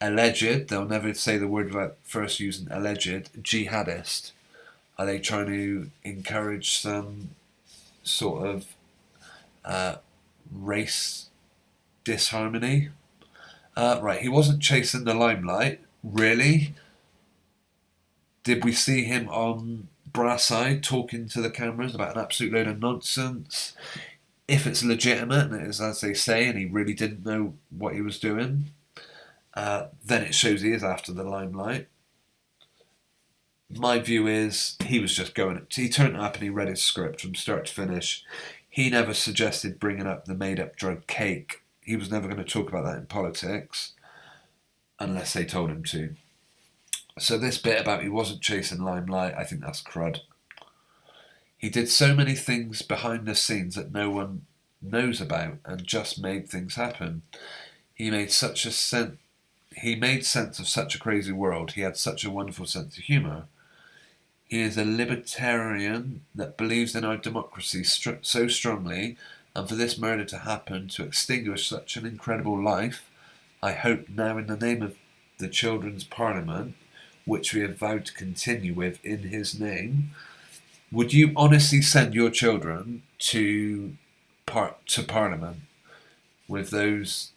alleged, they'll never say the word without first using alleged, jihadist. Are they trying to encourage some sort of race disharmony? Right, he wasn't chasing the limelight, really. Did we see him on Brass Eye talking to the cameras about an absolute load of nonsense? If it's legitimate, and it is as they say, and he really didn't know what he was doing, then it shows he is after the limelight. My view is he was just he turned up and he read his script from start to finish. He never suggested bringing up the made-up drug cake. He was never going to talk about that in politics unless they told him to. So this bit about he wasn't chasing limelight, I think that's crud. He did so many things behind the scenes that no one knows about and just made things happen. He made sense of such a crazy world. He had such a wonderful sense of humour. He is a libertarian that believes in our democracy so strongly, and for this murder to happen, to extinguish such an incredible life, I hope now in the name of the Children's Parliament, which we have vowed to continue with in his name, would you honestly send your children to Parliament with those...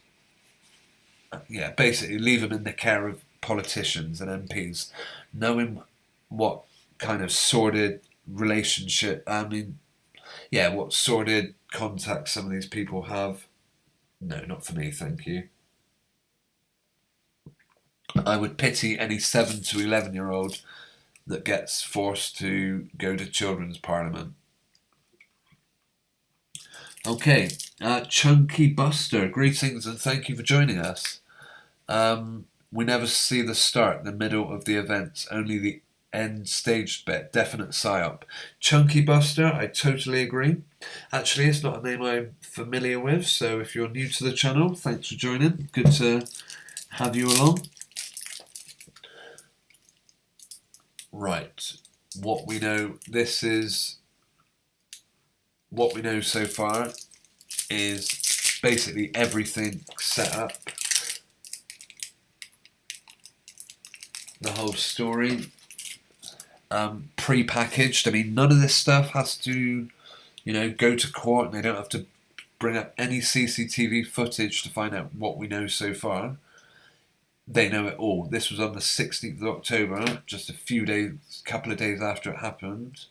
basically leave them in the care of politicians and MPs, knowing what kind of sordid relationship, what sordid contacts some of these people have? No, not for me, thank you. I would pity any 7 to 11-year-old that gets forced to go to Children's Parliament. Okay, Chunky Buster, greetings and thank you for joining us. We never see the start, the middle of the events, only the end stage bit, definite psyop. Chunky Buster, I totally agree. Actually, it's not a name I'm familiar with, so if you're new to the channel, thanks for joining. Good to have you along. Right, what we know so far is basically everything set up. The whole story pre-packaged. I mean, none of this stuff has to, go to court, and they don't have to bring up any CCTV footage to find out what we know so far. They know it all. This was on the 16th of October, just couple of days after it happened.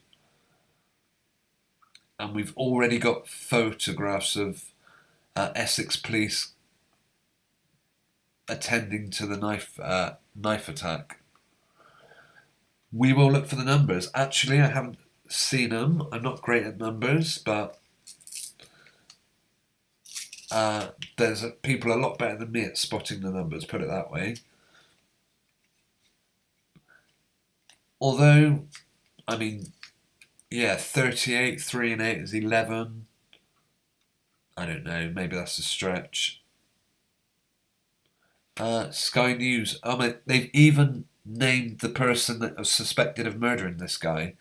And we've already got photographs of Essex police attending to the knife attack. We will look for the numbers. Actually, I haven't seen them. I'm not great at numbers, but there's people a lot better than me at spotting the numbers, put it that way. Although, I mean, Yeah, 38, 3 and 8 is 11. I don't know, maybe that's a stretch. Sky News. They've even named the person that was suspected of murdering this guy.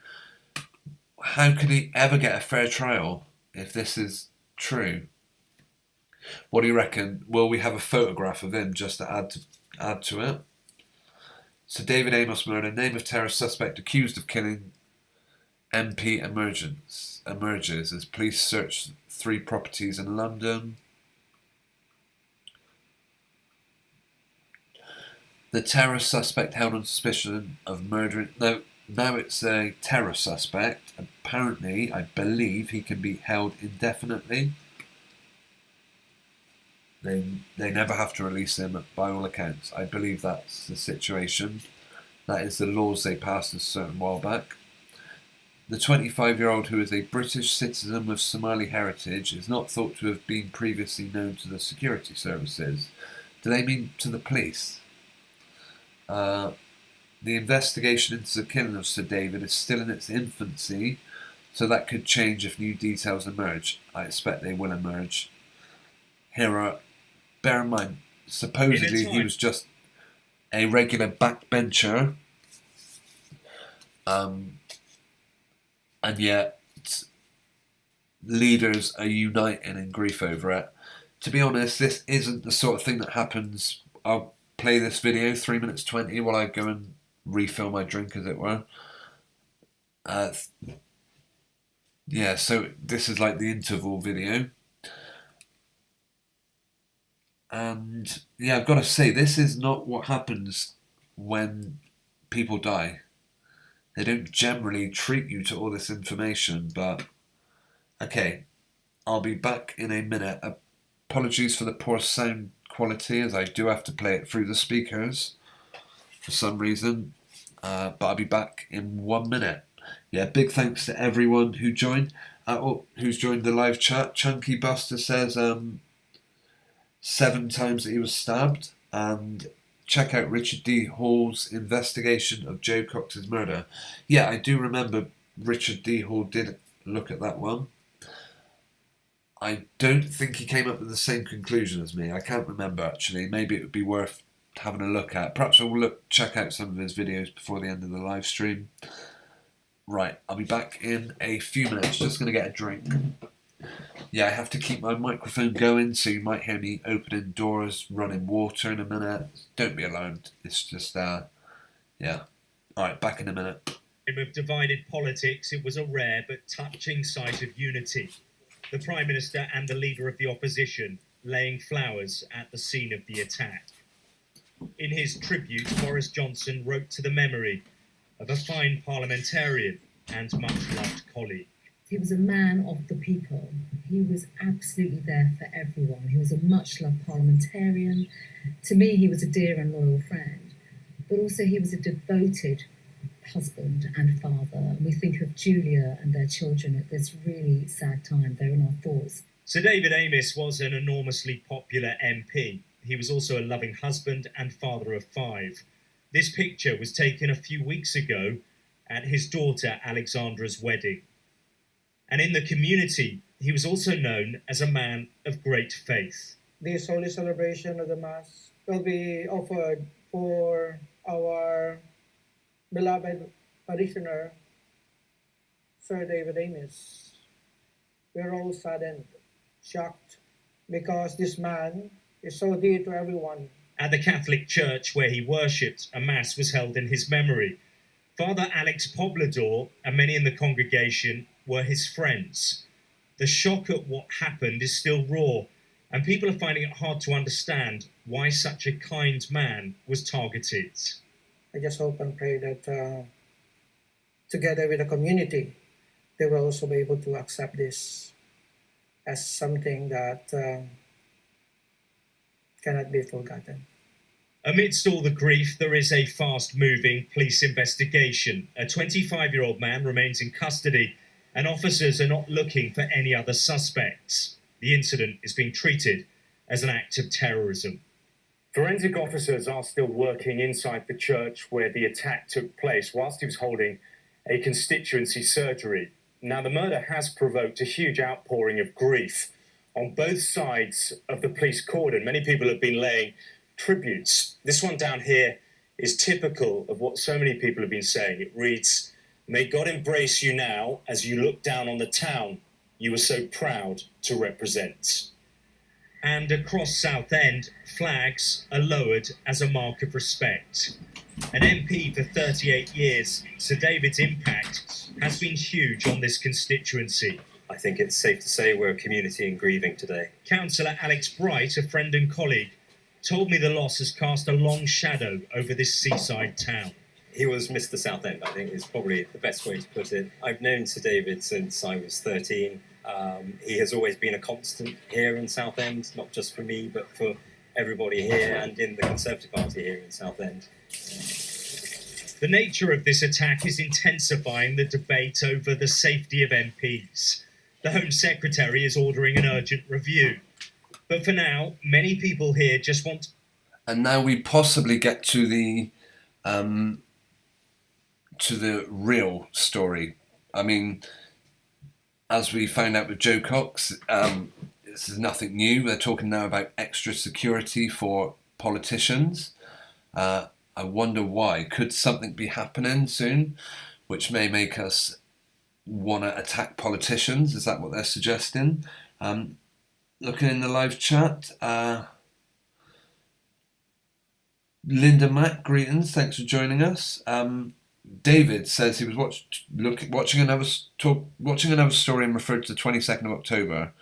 How could he ever get a fair trial if this is true? What do you reckon? Will we have a photograph of him just to add to it? So David Amiss murder, name of terror suspect accused of killing MP emerges as police search 3 properties in London. The terror suspect held on suspicion of murdering... Now it's a terror suspect. Apparently, I believe he can be held indefinitely. They never have to release him, by all accounts. I believe that's the situation. That is the laws they passed a certain while back. The 25-year-old, who is a British citizen with Somali heritage, is not thought to have been previously known to the security services. Do they mean to the police? The investigation into the killing of Sir David is still in its infancy, so that could change if new details emerge. I expect they will emerge. Bear in mind, supposedly he was just a regular backbencher, and yet leaders are uniting in grief over it. To be honest, this isn't the sort of thing that happens. I'll play this video, 3 minutes 20, while I go and refill my drink, as it were. Yeah, so this is like the interval video. And yeah, I've got to say, this is not what happens when people die. They don't generally treat you to all this information, but okay, I'll be back in a minute. Apologies for the poor sound quality, as I do have to play it through the speakers for some reason, but I'll be back in 1 minute. Yeah, big thanks to everyone who joined. Who's joined the live chat. Chunky Buster says 7 times that he was stabbed, and check out Richard D. Hall's investigation of Joe Cox's murder. Yeah, I do remember Richard D. Hall did look at that one. I don't think he came up with the same conclusion as me. I can't remember, actually. Maybe it would be worth having a look at. Perhaps I'll check out some of his videos before the end of the live stream. Right, I'll be back in a few minutes. Just going to get a drink. Yeah, I have to keep my microphone going, so you might hear me opening doors, running water in a minute. Don't be alarmed. It's just, yeah. Alright, back in a minute. Of divided politics, it was a rare but touching sight of unity. The Prime Minister and the Leader of the Opposition laying flowers at the scene of the attack. In his tribute, Boris Johnson wrote to the memory of a fine parliamentarian and much-loved colleague. He was a man of the people. He was absolutely there for everyone. He was a much-loved parliamentarian. To me, he was a dear and loyal friend. But also he was a devoted husband and father. And we think of Julia and their children at this really sad time. They're in our thoughts. Sir David Amiss was an enormously popular MP. He was also a loving husband and father of 5. This picture was taken a few weeks ago at his daughter Alexandra's wedding. And in the community, he was also known as a man of great faith. This holy celebration of the Mass will be offered for our beloved parishioner, Sir David Amiss. We're all saddened, shocked, because this man is so dear to everyone. At the Catholic Church where he worshipped, a Mass was held in his memory. Father Alex Poblador and many in the congregation were his friends. The shock at what happened is still raw, and people are finding it hard to understand why such a kind man was targeted. I just hope and pray that together with the community, they will also be able to accept this as something that cannot be forgotten. Amidst all the grief, there is a fast-moving police investigation. A 25-year-old man remains in custody, and officers are not looking for any other suspects. The incident is being treated as an act of terrorism. Forensic officers are still working inside the church where the attack took place whilst he was holding a constituency surgery. Now, the murder has provoked a huge outpouring of grief on both sides of the police cordon. Many people have been laying tributes. This one down here is typical of what so many people have been saying. It reads, "May God embrace you now as you look down on the town you were so proud to represent." And across Southend, flags are lowered as a mark of respect. An MP for 38 years, Sir David's impact has been huge on this constituency. I think it's safe to say we're a community in grieving today. Councillor Alex Bright, a friend and colleague, told me the loss has cast a long shadow over this seaside town. He was Mr. Southend, I think is probably the best way to put it. I've known Sir David since I was 13. He has always been a constant here in Southend, not just for me, but for everybody here and in the Conservative Party here in Southend. The nature of this attack is intensifying the debate over the safety of MPs. The Home Secretary is ordering an urgent review. But for now, many people here just want... And now we possibly get to the real story. I mean, as we found out with Joe Cox, this is nothing new. They're talking now about extra security for politicians. I wonder why. Could something be happening soon which may make us want to attack politicians? Is that what they're suggesting? Looking in the live chat, Linda Mack, greetings, thanks for joining us. David says he was watching another story and referred to the 22nd of October.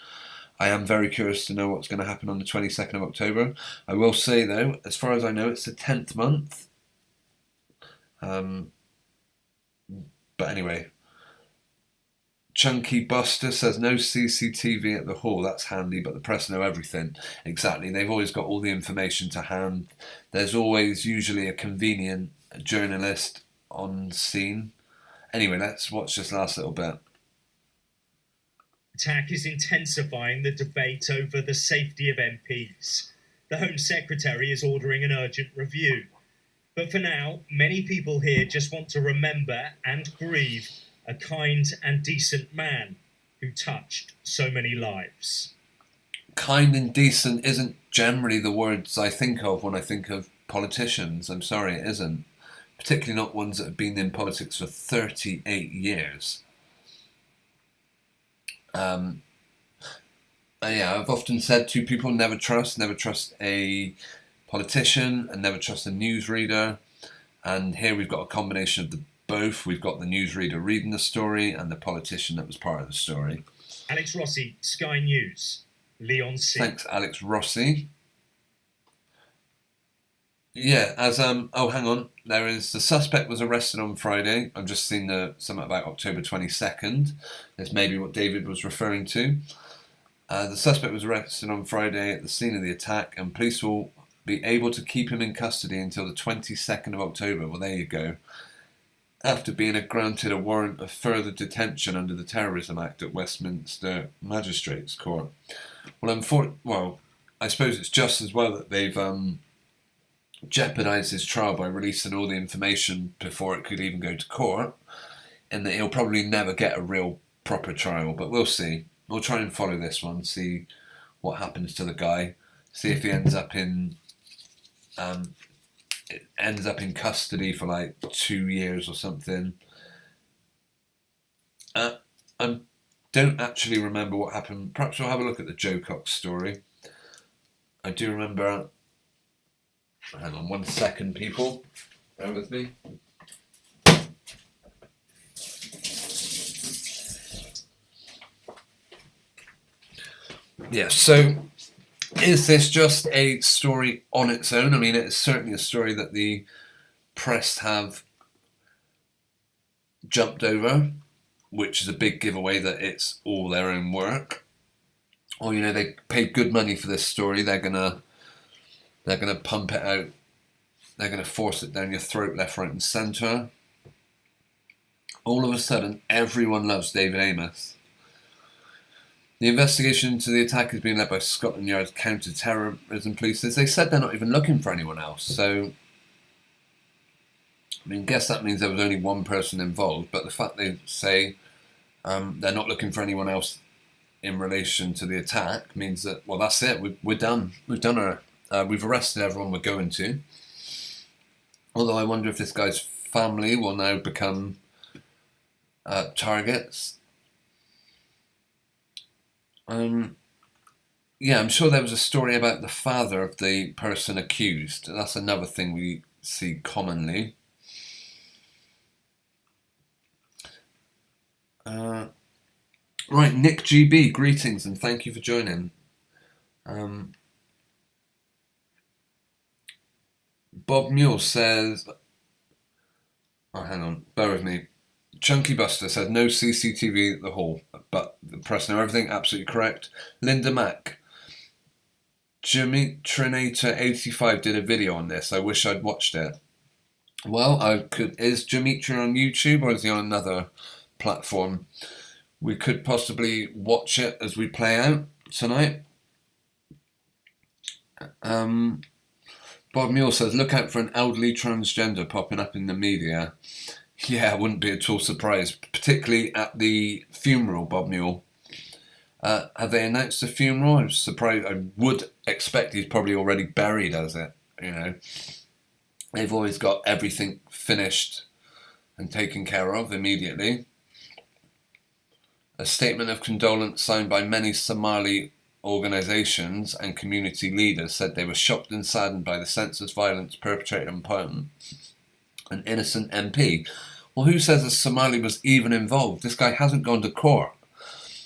I am very curious to know what's going to happen on the 22nd of October. I will say, though, as far as I know, it's the 10th month. But anyway, Chunky Buster says no CCTV at the hall. That's handy, but the press know everything. Exactly. They've always got all the information to hand. There's always usually a convenient journalist on scene. Anyway, let's watch this last little bit. Attack is intensifying the debate over the safety of MPs. The Home Secretary is ordering an urgent review. But for now, many people here just want to remember and grieve a kind and decent man who touched so many lives. Kind and decent isn't generally the words I think of when I think of politicians. I'm sorry, it isn't. Particularly not ones that have been in politics for 38 years. Yeah, I've often said to people, never trust a politician and never trust a newsreader. And here we've got a combination of the both. We've got the newsreader reading the story and the politician that was part of the story. Alex Rossi, Sky News, Leon C. Thanks, Alex Rossi. Yeah, oh, hang on. The suspect was arrested on Friday. I've just seen something about October 22nd. That's maybe what David was referring to. The suspect was arrested on Friday at the scene of the attack, and police will be able to keep him in custody until the 22nd of October. Well, there you go. After being granted a warrant of further detention under the Terrorism Act at Westminster Magistrates Court. Well, I suppose it's just as well that they've jeopardised his trial by releasing all the information before it could even go to court, and that he'll probably never get a real proper trial, but we'll see. We'll try and follow this one, see what happens to the guy, see if he ends up in custody for like 2 years or something. I don't actually remember what happened. Perhaps we'll have a look at the Joe Cox story. I do remember. Hang on 1 second, people. Bear with me. Yeah, so is this just a story on its own? I mean, it is certainly a story that the press have jumped over, which is a big giveaway that it's all their own work. Or, they paid good money for this story. They're gonna pump it out. They're gonna force it down your throat, left, right, and centre. All of a sudden, everyone loves David Amiss. The investigation into the attack is being led by Scotland Yard's counter-terrorism police. They said they're not even looking for anyone else. So, I guess that means there was only one person involved. But the fact they say they're not looking for anyone else in relation to the attack, means that, well, that's it. We're done. We've done we've arrested everyone we're going to. Although I wonder if this guy's family will now become targets. Yeah, I'm sure there was a story about the father of the person accused. That's another thing we see commonly. Right, Nick GB, greetings and thank you for joining. Bob Mule says, oh, hang on, bear with me. Chunky Buster says, no CCTV at the hall, but the press know everything, absolutely correct. Linda Mack, Jimmy Trinator 85 did a video on this. I wish I'd watched it. Well, is Dimitri on YouTube or is he on another platform? We could possibly watch it as we play out tonight. Bob Mule says, look out for an elderly transgender popping up in the media. Yeah, I wouldn't be at all surprised, particularly at the funeral, Bob Mule. Have they announced the funeral? I'm surprised. I would expect he's probably already buried as it, you know. They've always got everything finished and taken care of immediately. A statement of condolence signed by many Somali organisations and community leaders said they were shocked and saddened by the senseless violence perpetrated upon an innocent MP. Well, who says a Somali was even involved? This guy hasn't gone to court.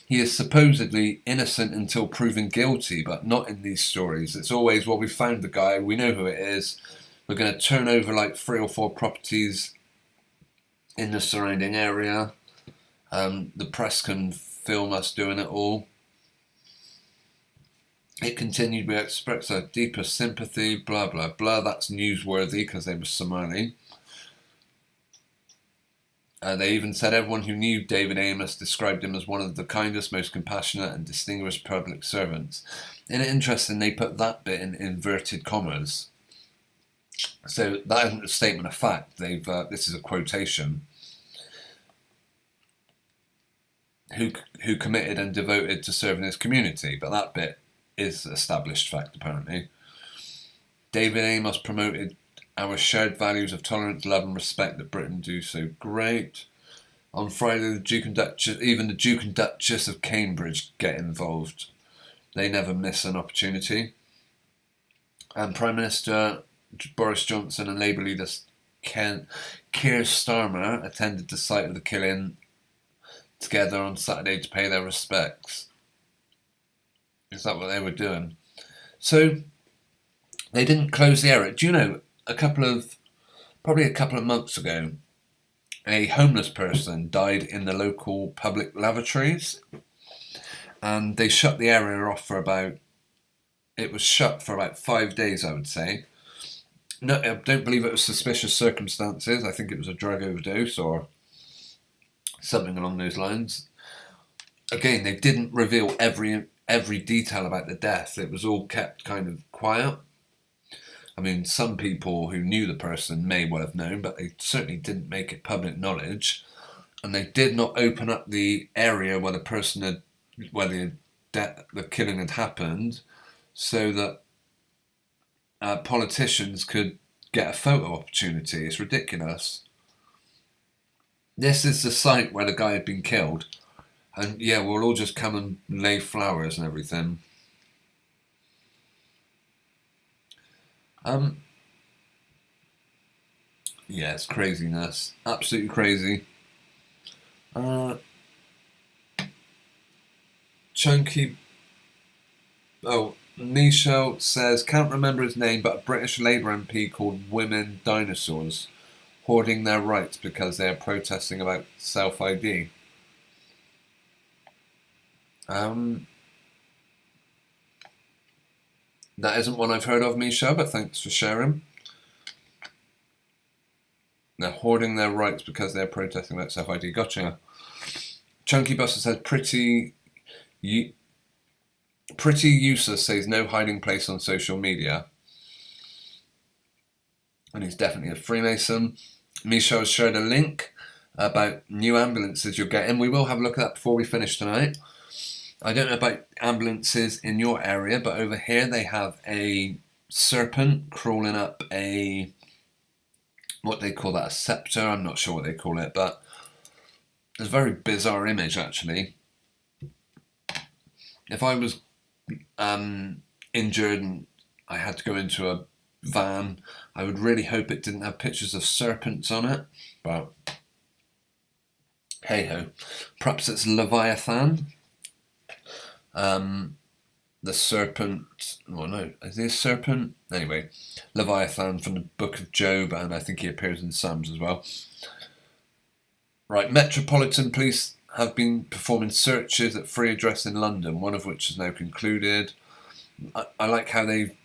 He is supposedly innocent until proven guilty, but not in these stories. It's always, well, we found the guy, we know who it is, we're going to turn over like 3 or 4 properties in the surrounding area. The press can film us doing it all. It continued, we express our deepest sympathy, blah, blah, blah. That's newsworthy because they were Somali. They even said everyone who knew David Amiss described him as one of the kindest, most compassionate and distinguished public servants. And it's interesting, they put that bit in inverted commas. So that isn't a statement of fact. This is a quotation. Who committed and devoted to serving his community. But that bit is established fact, apparently. David Amos promoted our shared values of tolerance, love and respect that Britain do so great. On Friday, the Duke and Duchess, even the Duke and Duchess of Cambridge get involved. They never miss an opportunity. And Prime Minister Boris Johnson and Labour leader Keir Starmer attended the site of the killing together on Saturday to pay their respects. Is that what they were doing? So they didn't close the area. Do you know, probably a couple of months ago, a homeless person died in the local public lavatories, and they shut the area off for about 5 days, I would say. No, I don't believe it was suspicious circumstances. I think it was a drug overdose or something along those lines. Again, they didn't reveal every detail about the death. It was all kept kind of quiet. I mean, some people who knew the person may well have known, but they certainly didn't make it public knowledge. And they did not open up the area where the killing had happened, so that politicians could get a photo opportunity. It's ridiculous. This is the site where the guy had been killed. And yeah, we'll all just come and lay flowers and everything. Yeah, it's craziness. Absolutely crazy. Chunky... Oh, Michelle says, can't remember his name, but a British Labour MP called Women Dinosaurs, hoarding their rights because they are protesting about self-ID. That isn't one I've heard of, Misha, but thanks for sharing. They're hoarding their rights because they're protesting about self-ID. Gotcha. Chunky Buster says, pretty useless, says no hiding place on social media. And he's definitely a Freemason. Misha has shared a link about new ambulances you're getting. We will have a look at that before we finish tonight. I don't know about ambulances in your area, but over here they have a serpent crawling up a, what they call that, a scepter? I'm not sure what they call it, but it's a very bizarre image actually. If I was injured and I had to go into a van, I would really hope it didn't have pictures of serpents on it, but hey ho. Perhaps it's Leviathan. The serpent, oh no, is he a serpent? Anyway, Leviathan from the book of Job, and I think he appears in Psalms as well. Right, Metropolitan Police have been performing searches at 3 addresses in London, one of which is now concluded. I like how they've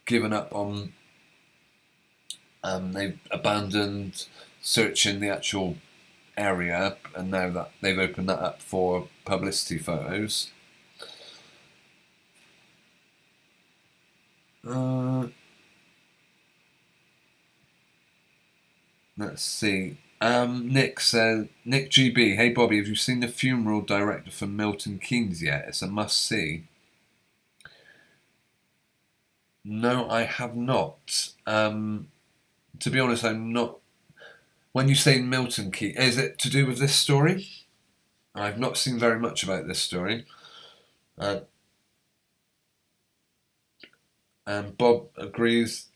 given up on, they've abandoned searching the actual area, and now that they've opened that up for publicity photos. Let's see. Nick says, Nick GB, hey Bobby, have you seen the funeral director for Milton Keynes yet? It's a must see. No, I have not. To be honest, I'm not. When you say Milton Keynes, is it to do with this story? I've not seen very much about this story. And Bob agrees,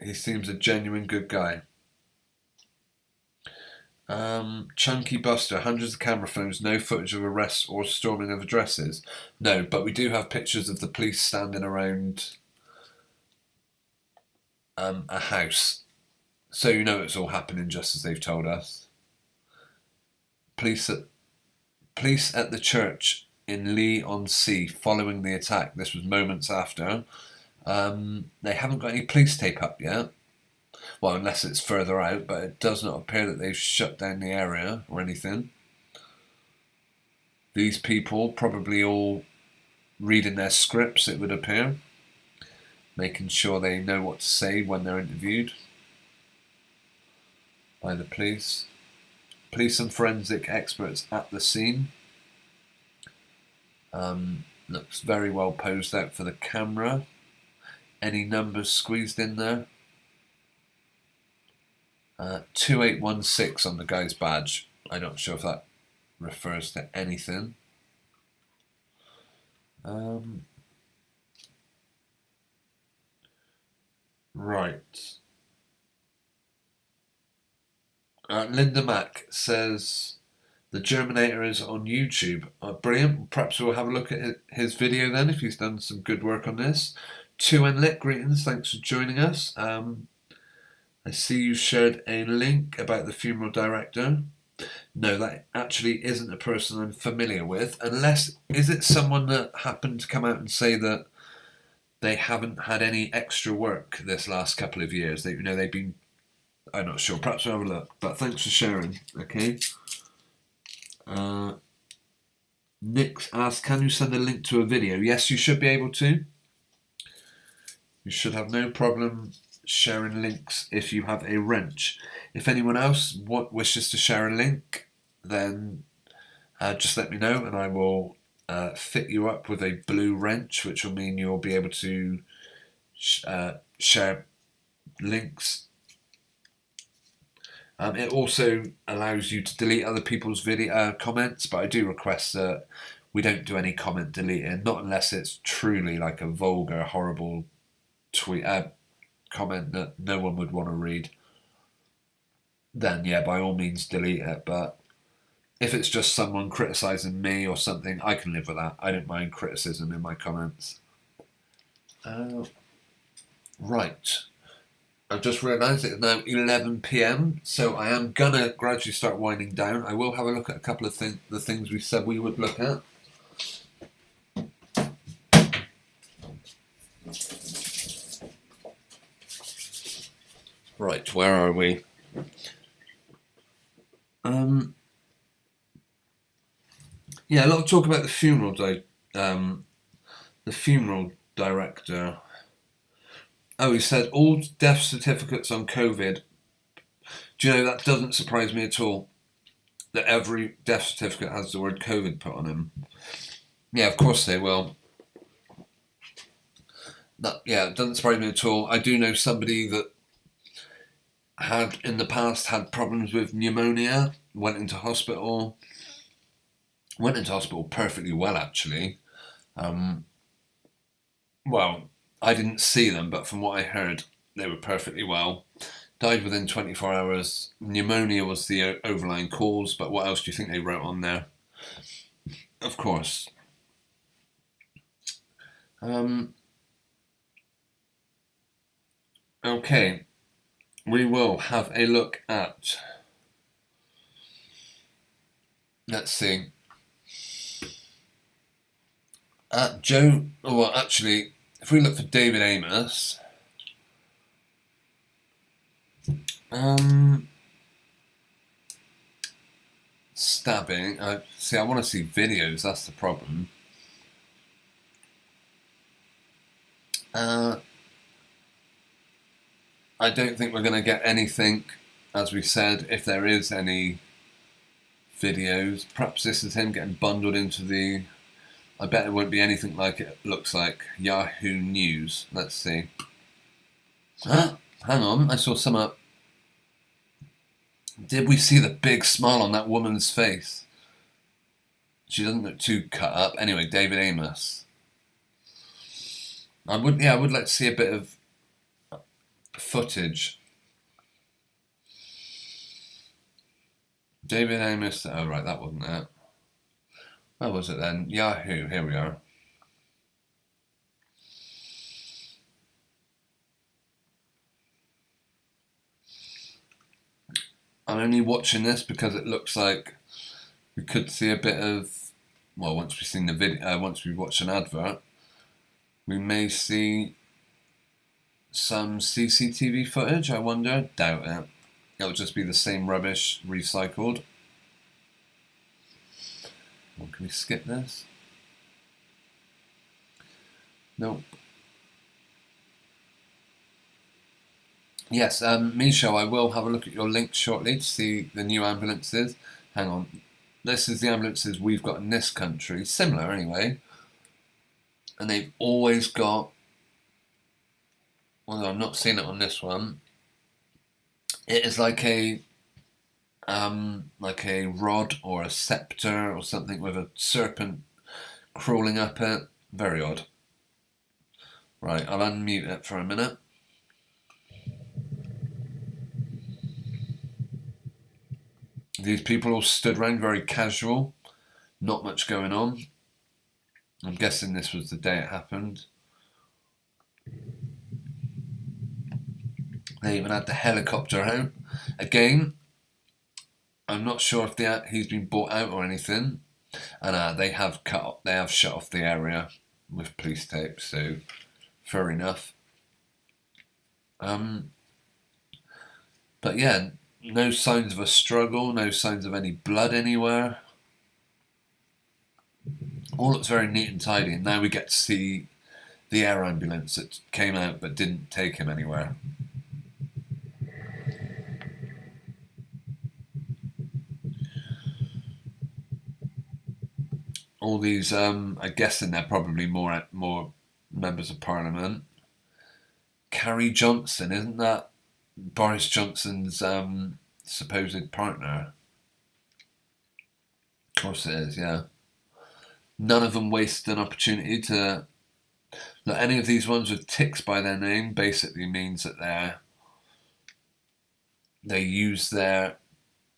he seems a genuine good guy. Chunky Buster, hundreds of camera phones, no footage of arrests or storming of addresses. No, but we do have pictures of the police standing around a house. So you know it's all happening just as they've told us. Police at the church in Leigh-on-Sea following the attack. This was moments after. They haven't got any police tape up yet. Well, unless it's further out, but it does not appear that they've shut down the area or anything. These people probably all reading their scripts, it would appear. Making sure they know what to say when they're interviewed by the police. Police and forensic experts at the scene. Looks very well posed out for the camera. Any numbers squeezed in there? 2816 on the guy's badge. I'm not sure if that refers to anything. Right. Linda Mack says the Germinator is on YouTube. Brilliant. Perhaps we'll have a look at his video then if he's done some good work on this. 2NLit, greetings. Thanks for joining us. I see you shared a link about the funeral director. No, that actually isn't a person I'm familiar with. Unless, is it someone that happened to come out and say that they haven't had any extra work this last couple of years? They've been, I'm not sure. Perhaps we'll have a look. But thanks for sharing. Okay. Nick asked, can you send a link to a video? Yes, you should be able to. You should have no problem sharing links if you have a wrench. If anyone else wishes to share a link, then just let me know and I will fit you up with a blue wrench, which will mean you'll be able to share links. It also allows you to delete other people's video comments, but I do request that we don't do any comment deleting, not unless it's truly like a vulgar, horrible tweet comment that no one would want to read. Then yeah, by all means delete it. But if it's just someone criticising me or something, I can live with that. I don't mind criticism in my comments. Right. I've just realised it's now 11 PM, so I am gonna gradually start winding down. I will have a look at a couple of the things we said we would look at. Right, where are we? Yeah, a lot of talk about the funeral director. Oh, he said all death certificates on COVID. Do you know, that doesn't surprise me at all. that every death certificate has the word COVID put on them. Yeah, of course they will. It doesn't surprise me at all. I do know somebody that had in the past had problems with pneumonia, went into hospital perfectly well, actually. Well, I didn't see them, but from what I heard, they were perfectly well. Died within 24 hours. Pneumonia was the overlying cause, but what else do you think they wrote on there? Of course. Okay, we will have a look at, let's see, Joe, well actually, if we look for David Amiss, stabbing, I want to see videos, that's the problem. I don't think we're going to get anything, as we said, if there is any videos. Perhaps this is him getting bundled into the... I bet it won't be anything like it looks like. Yahoo News. Let's see. Hang on, I saw some up. Did we see the big smile on that woman's face? She doesn't look too cut up. Anyway, David Amiss. I would like to see a bit of footage. David Amiss. Oh right, that wasn't it. Where was it then? Yahoo. Here we are. I'm only watching this because it looks like we could see a bit of. Well, once we've seen the video, once we've watched an advert, we may see some CCTV footage, I wonder. Doubt it. It'll just be the same rubbish recycled. Well, can we skip this? Nope. Yes, Michelle, I will have a look at your link shortly to see the new ambulances. Hang on. This is the ambulances we've got in this country. Similar, anyway. And they've always got... Although I'm not seeing it on this one. It is like a rod or a scepter or something with a serpent crawling up it. Very odd. Right, I'll unmute it for a minute. These people all stood around, very casual. Not much going on. I'm guessing this was the day it happened. They even had the helicopter out. Again, I'm not sure if he's been bought out or anything. And they have shut off the area with police tape, so fair enough. But yeah, no signs of a struggle, no signs of any blood anywhere. All looks very neat and tidy, and now we get to see the air ambulance that came out but didn't take him anywhere. All these, I'm guessing they're probably more members of Parliament. Carrie Johnson, isn't that Boris Johnson's supposed partner? Of course it is, yeah. None of them wasted an opportunity to... Look, any of these ones with ticks by their name basically means that they use their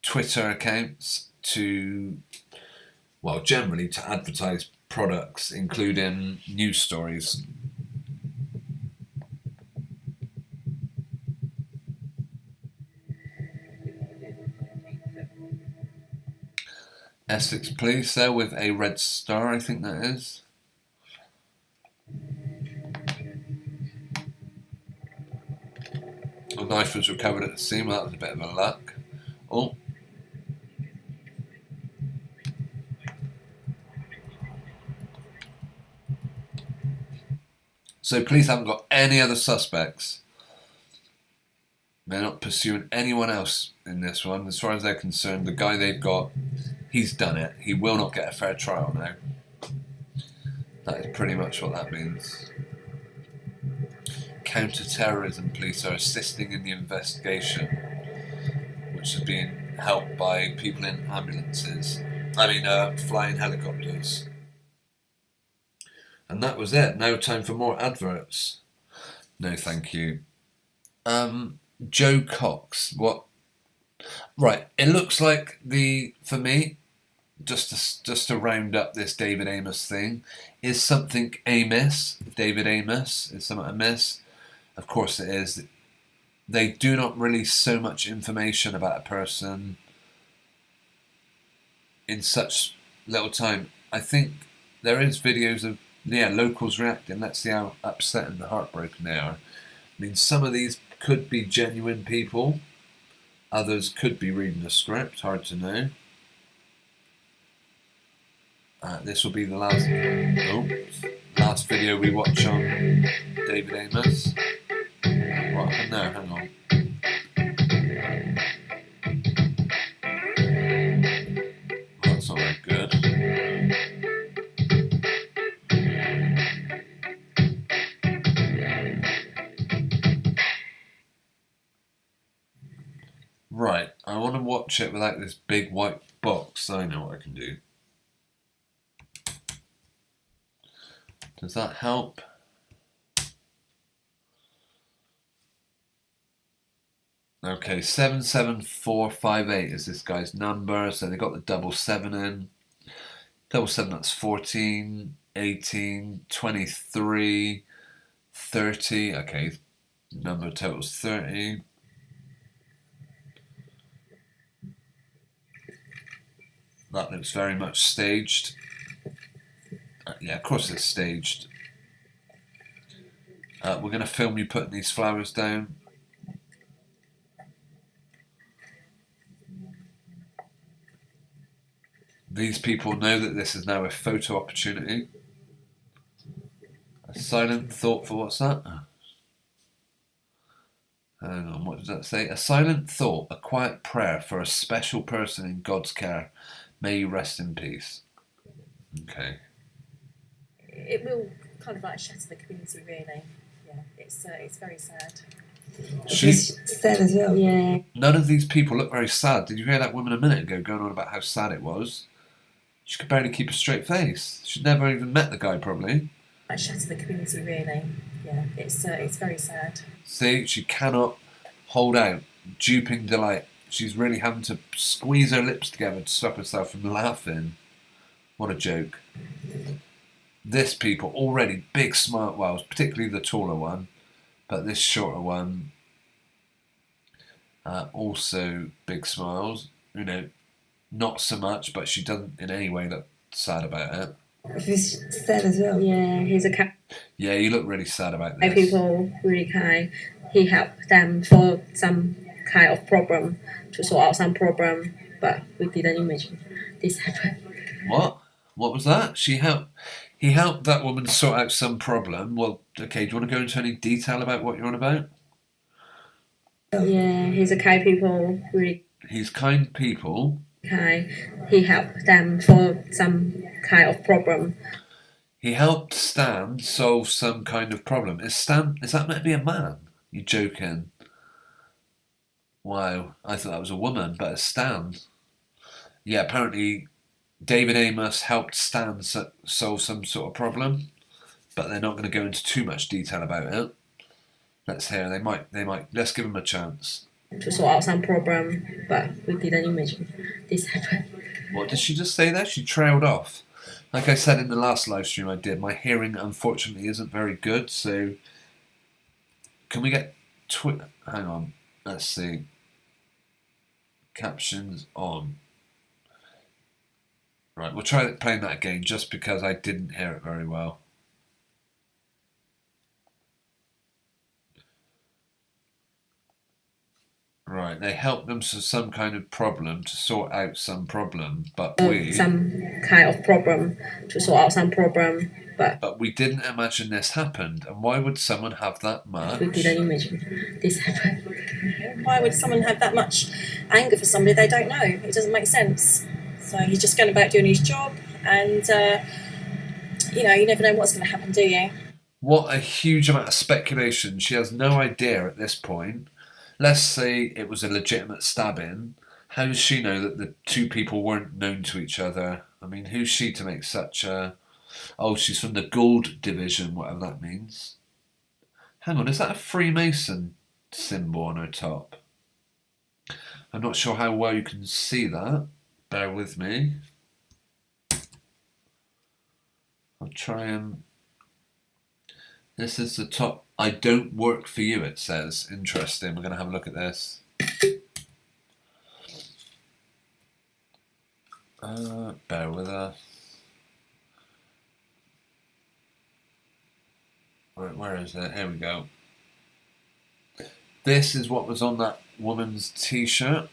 Twitter accounts to... Well, generally to advertise products, including news stories. Essex Police there with a red star, I think that is. A knife was recovered at the scene, well, that was a bit of a luck. Oh. So police haven't got any other suspects. They're not pursuing anyone else in this one. As far as they're concerned, the guy they've got He's done it. He will not get a fair trial now. That is pretty much what that means. Counter-terrorism police are assisting in the investigation, which is being helped by people in ambulances. Flying helicopters. And that was it. Now time for more adverts. No, thank you. Joe Cox. What? Right. It looks like for me, just to round up this David Amiss thing, is something Amiss. David Amiss is something Amiss. Of course it is. They do not release so much information about a person in such little time. I think there is videos of locals reacting. Let's see how upset and heartbroken they are. I mean, some of these could be genuine people. Others could be reading a script. Hard to know. This will be the last video we watch on David Amiss. What happened there? Hang on. That's not very good. Right, I want to watch it without this big white box. I know what I can do. Does that help? Okay, 77458 is this guy's number. So they got the 77 in. 77, that's 14, 18, 23, 30. Okay, number total's 30. That looks very much staged. Yeah, of course it's staged. We're going to film you putting these flowers down. These people know that this is now a photo opportunity. A silent thought for what's that? Hang on, what does that say? A silent thought, a quiet prayer for a special person in God's care. May you rest in peace. Okay. It will kind of like shatter the community, really. Yeah, it's very sad. She's sad as well. Yeah. None of these people look very sad. Did you hear that woman a minute ago going on about how sad it was? She could barely keep a straight face. She'd never even met the guy, probably. It shatter the community, really. Yeah, it's very sad. See, she cannot hold out. Duping delight. She's really having to squeeze her lips together to stop herself from laughing. What a joke. This people, already big smart wells, particularly the taller one, but this shorter one, also big smiles. You know, not so much, but she doesn't in any way look sad about it. He's sad as well. Yeah, he's a cat. Yeah, you look really sad about this. People really kind. He helped them for some kind of problem, to sort out some problem, but we didn't imagine this happen. What? What was that? He helped that woman sort out some problem. Well, okay, do you want to go into any detail about what you're on about? Yeah, he's a kind people, really. He's kind people. Kind. He helped them for some kind of problem. He helped Stan solve some kind of problem. Is that meant to be a man? You joking? Wow, I thought that was a woman, but it's Stan. Yeah, apparently David Amiss helped Stan solve some sort of problem, but they're not going to go into too much detail about it. Let's hear. They might. Let's give him a chance. To sort out some problem, but we didn't imagine this happen. What did she just say there? She trailed off. Like I said in the last live stream I did, my hearing unfortunately isn't very good, so can we get hang on, let's see. Captions on. Right, we'll try playing that again just because I didn't hear it very well. Right, they helped them to some kind of problem, to sort out some problem, but some kind of problem, to sort out some problem, but we didn't imagine this happened. And why would someone have that much? We didn't imagine this happen. Why would someone have that much anger for somebody they don't know? It doesn't make sense. So he's just going about doing his job, and you never know what's going to happen, do you? What a huge amount of speculation. She has no idea at this point. Let's say it was a legitimate stabbing. How does she know that the two people weren't known to each other? I mean, who's she to make such a... Oh, she's from the Gold Division, whatever that means. Hang on, is that a Freemason symbol on her top? I'm not sure how well you can see that. Bear with me. I'll try and... This is the top. I don't work for you, it says. Interesting. We're going to have a look at this. Bear with us. Where is it? Here we go. This is what was on that woman's t-shirt.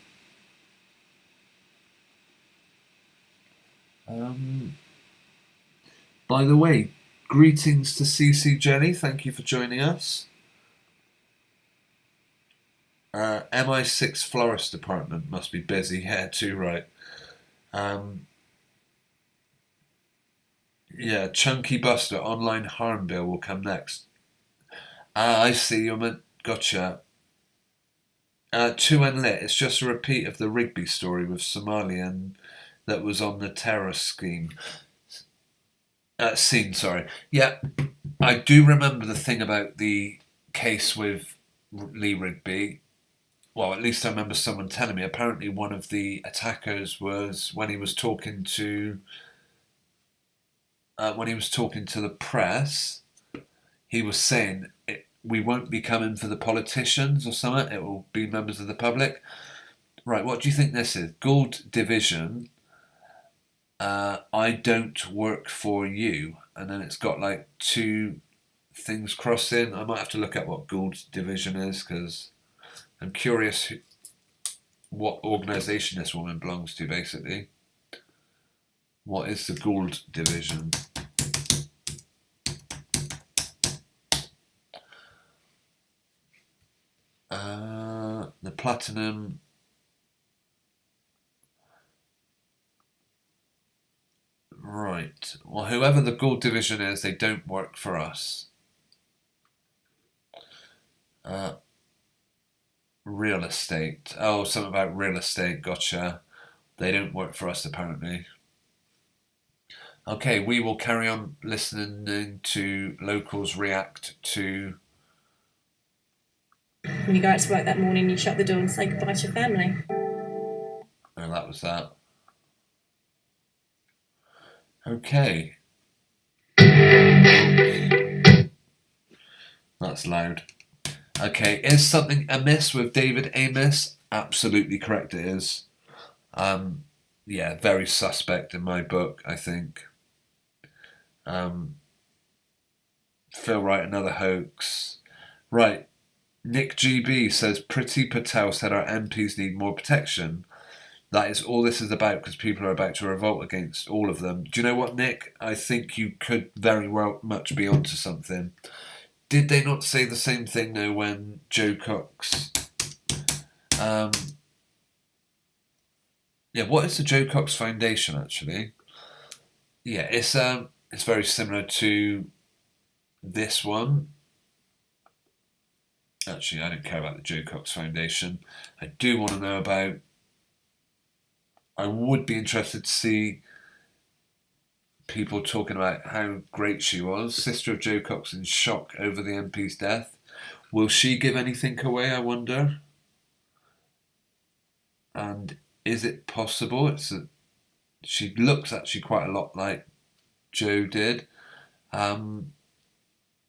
By the way, greetings to CC Jenny. Thank you for joining us. MI6 Florist Department must be busy. Yeah, too right. Yeah, Chunky Buster online harm bill will come next. I see. You're meant. Gotcha. 2 Unlit. It's just a repeat of the Rigby story with Somalian that was on the terror scheme. Scene, sorry. Yeah, I do remember the thing about the case with Lee Rigby. Well, at least I remember someone telling me. Apparently, one of the attackers was when he was talking to the press. He was saying, "We won't be coming for the politicians or something. It will be members of the public." Right. What do you think this is? Gold Division. I don't work for you, and then it's got like 2 things crossing. I might have to look at what Gold Division is because I'm curious what organisation this woman belongs to. Basically, what is the Gold Division? The Platinum. Right. Well, whoever the Gold Division is, they don't work for us. Real estate. Oh, something about real estate. Gotcha. They don't work for us, apparently. Okay, we will carry on listening to locals react to... When you go out to work that morning, you shut the door and say goodbye to your family. Oh, that was that. Okay. That's loud. Okay, is something amiss with David Amiss? Absolutely correct it is. Yeah, very suspect in my book, I think. Phil Wright, another hoax. Right, Nick GB says, Priti Patel said our MPs need more protection. That is all this is about because people are about to revolt against all of them. Do you know what, Nick? I think you could very well much be onto something. Did they not say the same thing though when Joe Cox... yeah, what is the Joe Cox Foundation actually? Yeah, it's very similar to this one. Actually, I don't care about the Joe Cox Foundation. I do want to know about... I would be interested to see people talking about how great she was. Sister of Joe Cox in shock over the MP's death. Will she give anything away, I wonder? And is it possible? She looks actually quite a lot like Joe did. And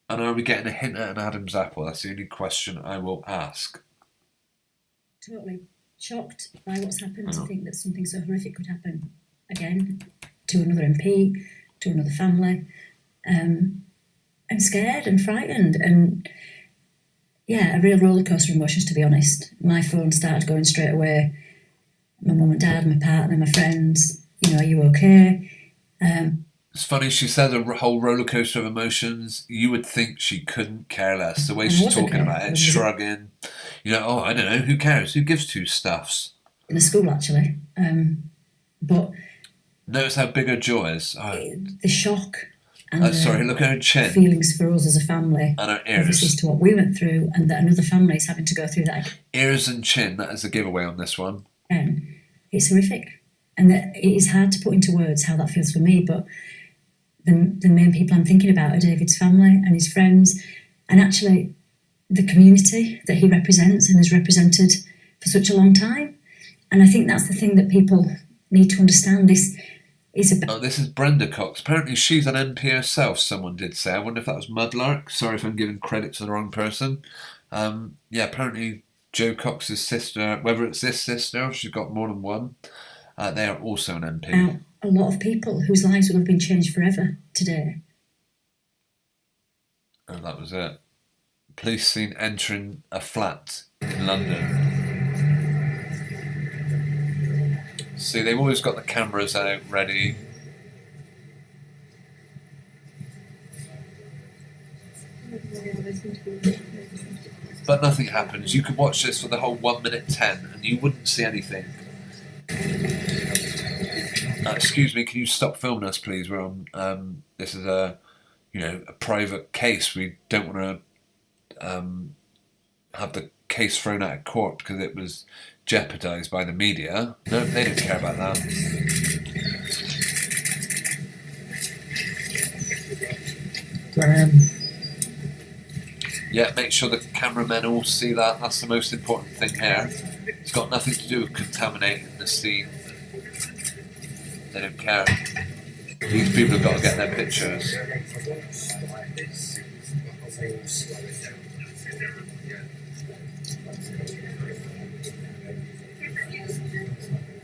are we getting a hint at an Adam's apple? That's the only question I will ask. Totally shocked by what's happened to think that something so horrific could happen again to another MP, to another family. I'm scared and frightened and yeah, a real rollercoaster of emotions, to be honest. My phone started going straight away. My mum and dad, my partner, my friends, are you okay? It's funny, she said a whole rollercoaster of emotions. You would think she couldn't care less. The way she's talking about it, shrugging. Oh, I don't know, who cares? Who gives 2 stuffs? In a school, actually. But Notice how big her jaw is. Oh. The shock and sorry, look at her chin. Feelings for us as a family. And her ears. Obviously, as to what we went through, and that another family is having to go through that. Ears and chin, that is a giveaway on this one. It's horrific. And that it is hard to put into words how that feels for me, but the main people I'm thinking about are David's family and his friends, and actually the community that he represents and has represented for such a long time. And I think that's the thing that people need to understand. This is about... Oh, this is Brenda Cox. Apparently she's an MP herself, someone did say. I wonder if that was Mudlark. Sorry if I'm giving credit to the wrong person. Yeah, apparently Jo Cox's sister, whether it's this sister or she's got more than one, they are also an MP. A lot of people whose lives will have been changed forever today. Oh, that was it. Police seen entering a flat in London. See, they've always got the cameras out ready. But nothing happens. You could watch this for the whole 1 minute 10 and you wouldn't see anything. Excuse me, can you stop filming us, please? We're on. This is a private case. We don't want to have the case thrown out of court because it was jeopardised by the media. No, they don't care about that. Yeah, make sure the cameramen all see that. That's the most important thing here. It's got nothing to do with contaminating the scene. They don't care. These people have got to get their pictures.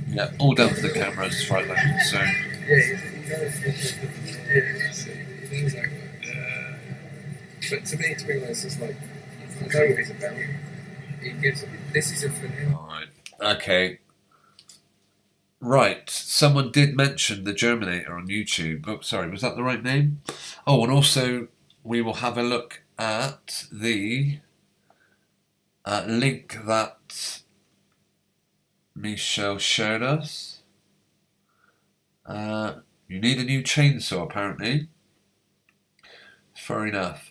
Yeah, all done for the cameras as far as I'm concerned. But to me, to be honest, it's like, I know what he's about. He gives, this is a phenomenon. Alright, okay. Right, someone did mention the Germinator on YouTube. Oh, sorry, was that the right name? Oh, and also we will have a look at the link that Michelle showed us. You need a new chainsaw, apparently. Fair enough.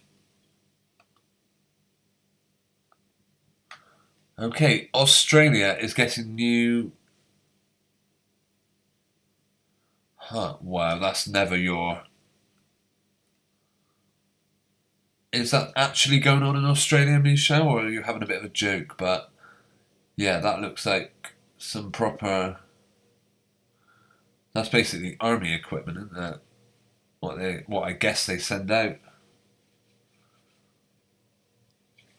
Okay, Australia is getting new... Huh, wow, that's never your... Is that actually going on in Australia, Michelle, or are you having a bit of a joke? But yeah, that looks like some proper... That's basically army equipment, isn't it? What I guess they send out.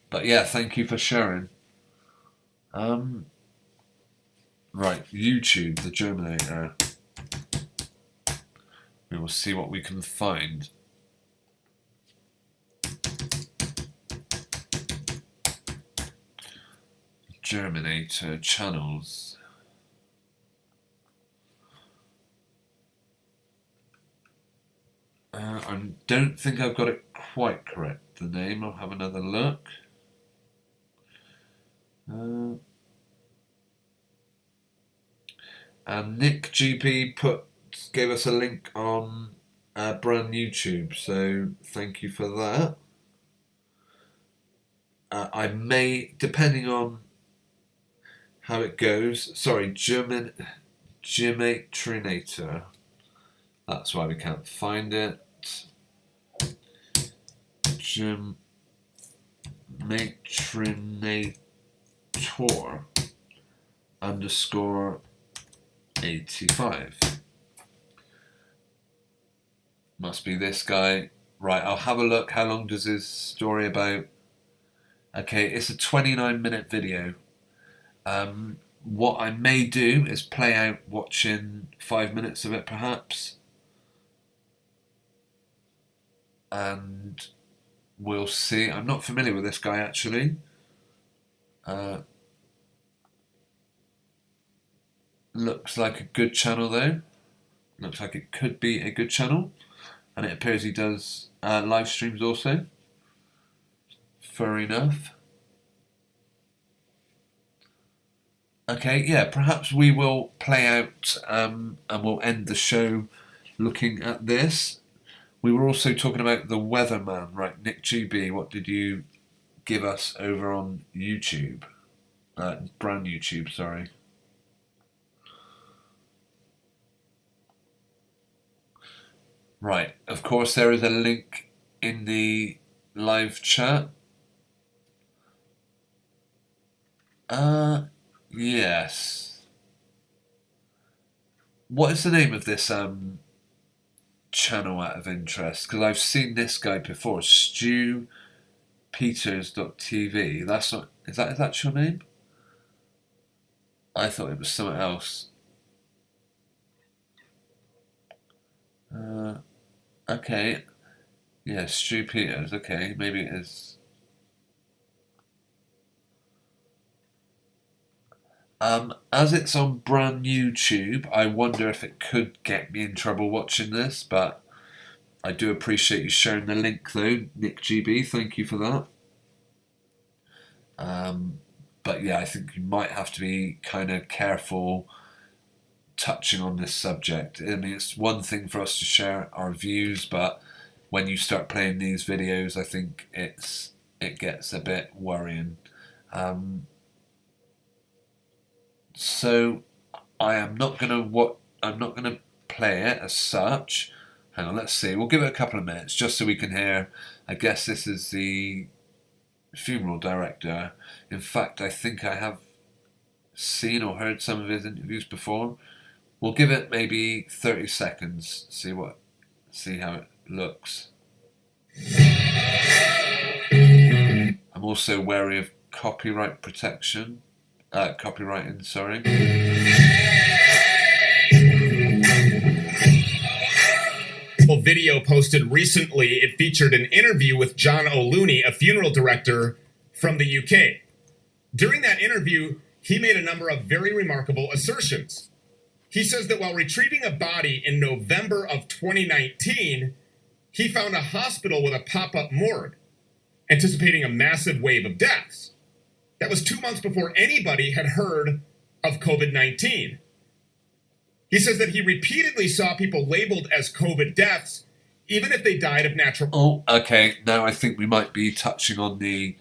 But yeah, thank you for sharing. Right, YouTube, the Germinator. We will see what we can find. Germinator channels. I don't think I've got it quite correct, the name. I'll have another look. And Nick GP gave us a link on brand YouTube, so thank you for that. I may, depending on how it goes, sorry, Germinator. That's why we can't find it. Germinator _ 85. Must be this guy. Right, I'll have a look. How long does his story about? Okay, it's a 29-minute video. What I may do is play out watching 5 minutes of it, perhaps. And we'll see. I'm not familiar with this guy, actually. Looks like a good channel, though. Looks like it could be a good channel. And it appears he does live streams also. Fair enough. Okay, yeah, perhaps we will play out and we'll end the show looking at this. We were also talking about the weatherman, right? Nick GB, what did you give us over on YouTube? Brand YouTube, sorry. Right, of course there is a link in the live chat. Yes. What is the name of this channel out of interest? Because I've seen this guy before, stewpeters.tv. That's not, is that your name? I thought it was something else. Okay. Yeah, Stu Peters. Okay, maybe it is. As it's on brand YouTube, I wonder if it could get me in trouble watching this, but I do appreciate you sharing the link though, Nick GB. Thank you for that. But yeah, I think you might have to be kind of careful touching on this subject. I mean, it's one thing for us to share our views, but when you start playing these videos, I think it gets a bit worrying. So I'm not gonna play it as such. Hang on, let's see. We'll give it a couple of minutes just so we can hear. I guess this is the funeral director. In fact, I think I have seen or heard some of his interviews before. We'll give it maybe 30 seconds. See how it looks. I'm also wary of copyright protection. Copywriting, sorry. Video posted recently. It featured an interview with John O'Looney, a funeral director from the UK. During that interview, he made a number of very remarkable assertions. He says that while retrieving a body in November of 2019, he found a hospital with a pop-up morgue, anticipating a massive wave of deaths. That was 2 months before anybody had heard of COVID-19. He says that he repeatedly saw people labeled as COVID deaths, even if they died of natural... Oh, okay. Now I think we might be touching on the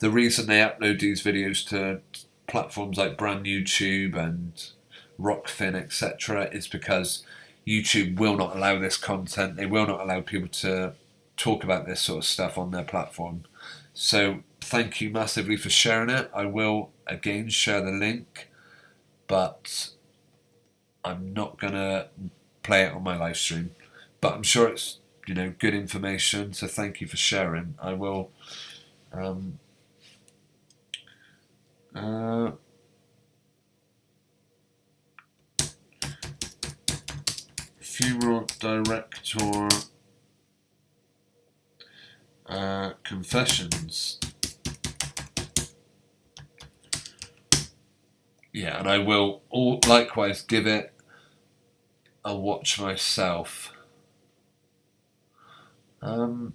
reason they upload these videos to platforms like brand YouTube and Rockfin, etc. is because YouTube will not allow this content. They will not allow people to talk about this sort of stuff on their platform. So thank you massively for sharing it. I will again share the link, but I'm not gonna play it on my live stream. But I'm sure it's good information. So thank you for sharing. I will. Funeral director confessions. Yeah, and I will likewise give it a watch myself. Right,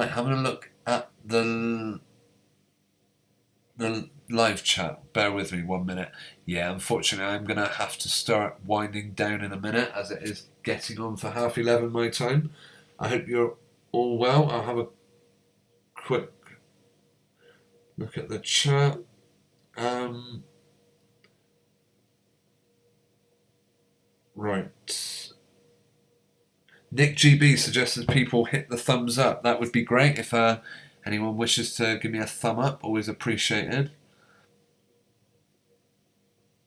having a look at the live chat. Bear with me 1 minute. Yeah, unfortunately, I'm going to have to start winding down in a minute as it is getting on for 11:30 my time. I hope you're all well. I'll have a quick look at the chat. Right. Nick GB suggests people hit the thumbs up. That would be great if anyone wishes to give me a thumb up. Always appreciated.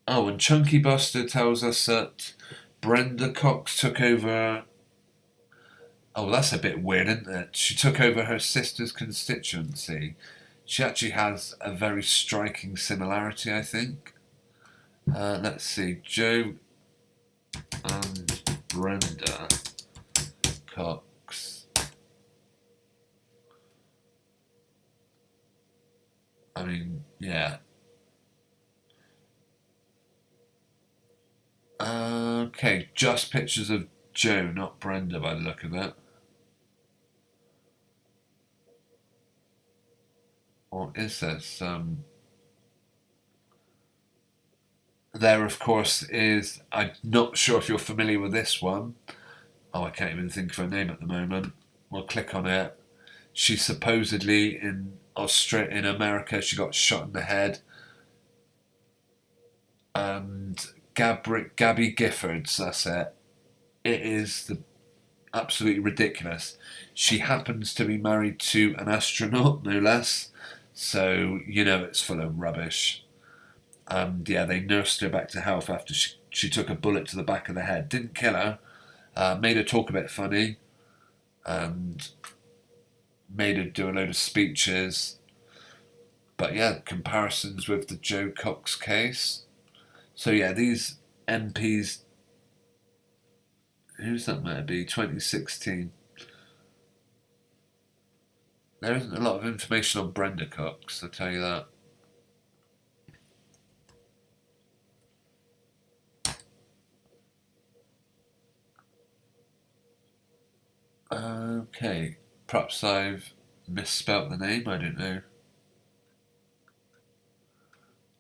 Oh, and Chunky Buster tells us that Brenda Cox took over... Oh, that's a bit weird, isn't it? She took over her sister's constituency. She actually has a very striking similarity, I think. Let's see. Joe and Brenda Cox. I mean, yeah. Okay, just pictures of Joe, not Brenda by the look of it. Or is there some... there, of course, is, I'm not sure if you're familiar with this one. Oh, I can't even think of her name at the moment. We'll click on it. She supposedly in America, she got shot in the head. And Gabby Giffords, that's it. It is absolutely ridiculous. She happens to be married to an astronaut, no less. So, it's full of rubbish. And yeah, they nursed her back to health after she took a bullet to the back of the head. Didn't kill her. Made her talk a bit funny. And made her do a load of speeches. But yeah, comparisons with the Joe Cox case. So yeah, these MPs, who's that might be, 2016. There isn't a lot of information on Brenda Cox, I'll tell you that. Okay, perhaps I've misspelt the name, I don't know.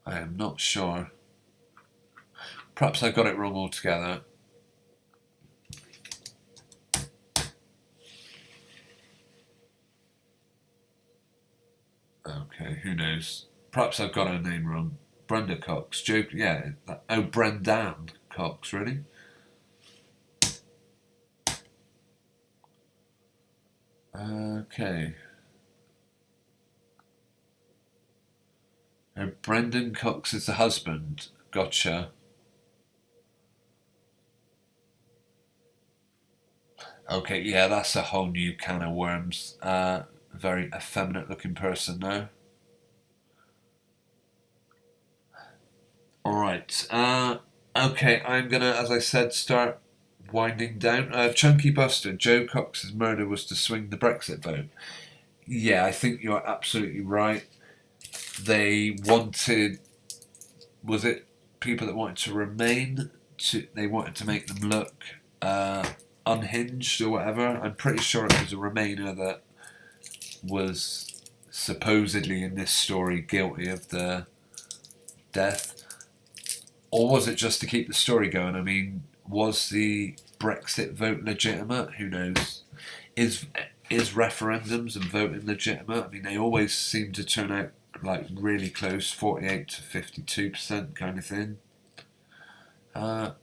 I am not sure. Perhaps I got it wrong altogether. Okay, who knows? Perhaps I've got her name wrong. Brenda Cox. Brendan Cox, really? Okay. Brendan Cox is the husband. Gotcha. Okay, yeah, that's a whole new can of worms. Very effeminate looking person now. Alright. Okay, I'm gonna, as I said, start winding down. Chunky Buster, Joe Cox's murder was to swing the Brexit vote. Yeah, I think you're absolutely right. They wanted, was it people that wanted to remain? They wanted to make them look unhinged or whatever. I'm pretty sure it was a Remainer that was supposedly in this story guilty of the death. Or was it just to keep the story going? I mean, was the Brexit vote legitimate? Who knows? Is referendums and voting legitimate? I mean, they always seem to turn out like really close, 48 to 52% kind of thing. Oh,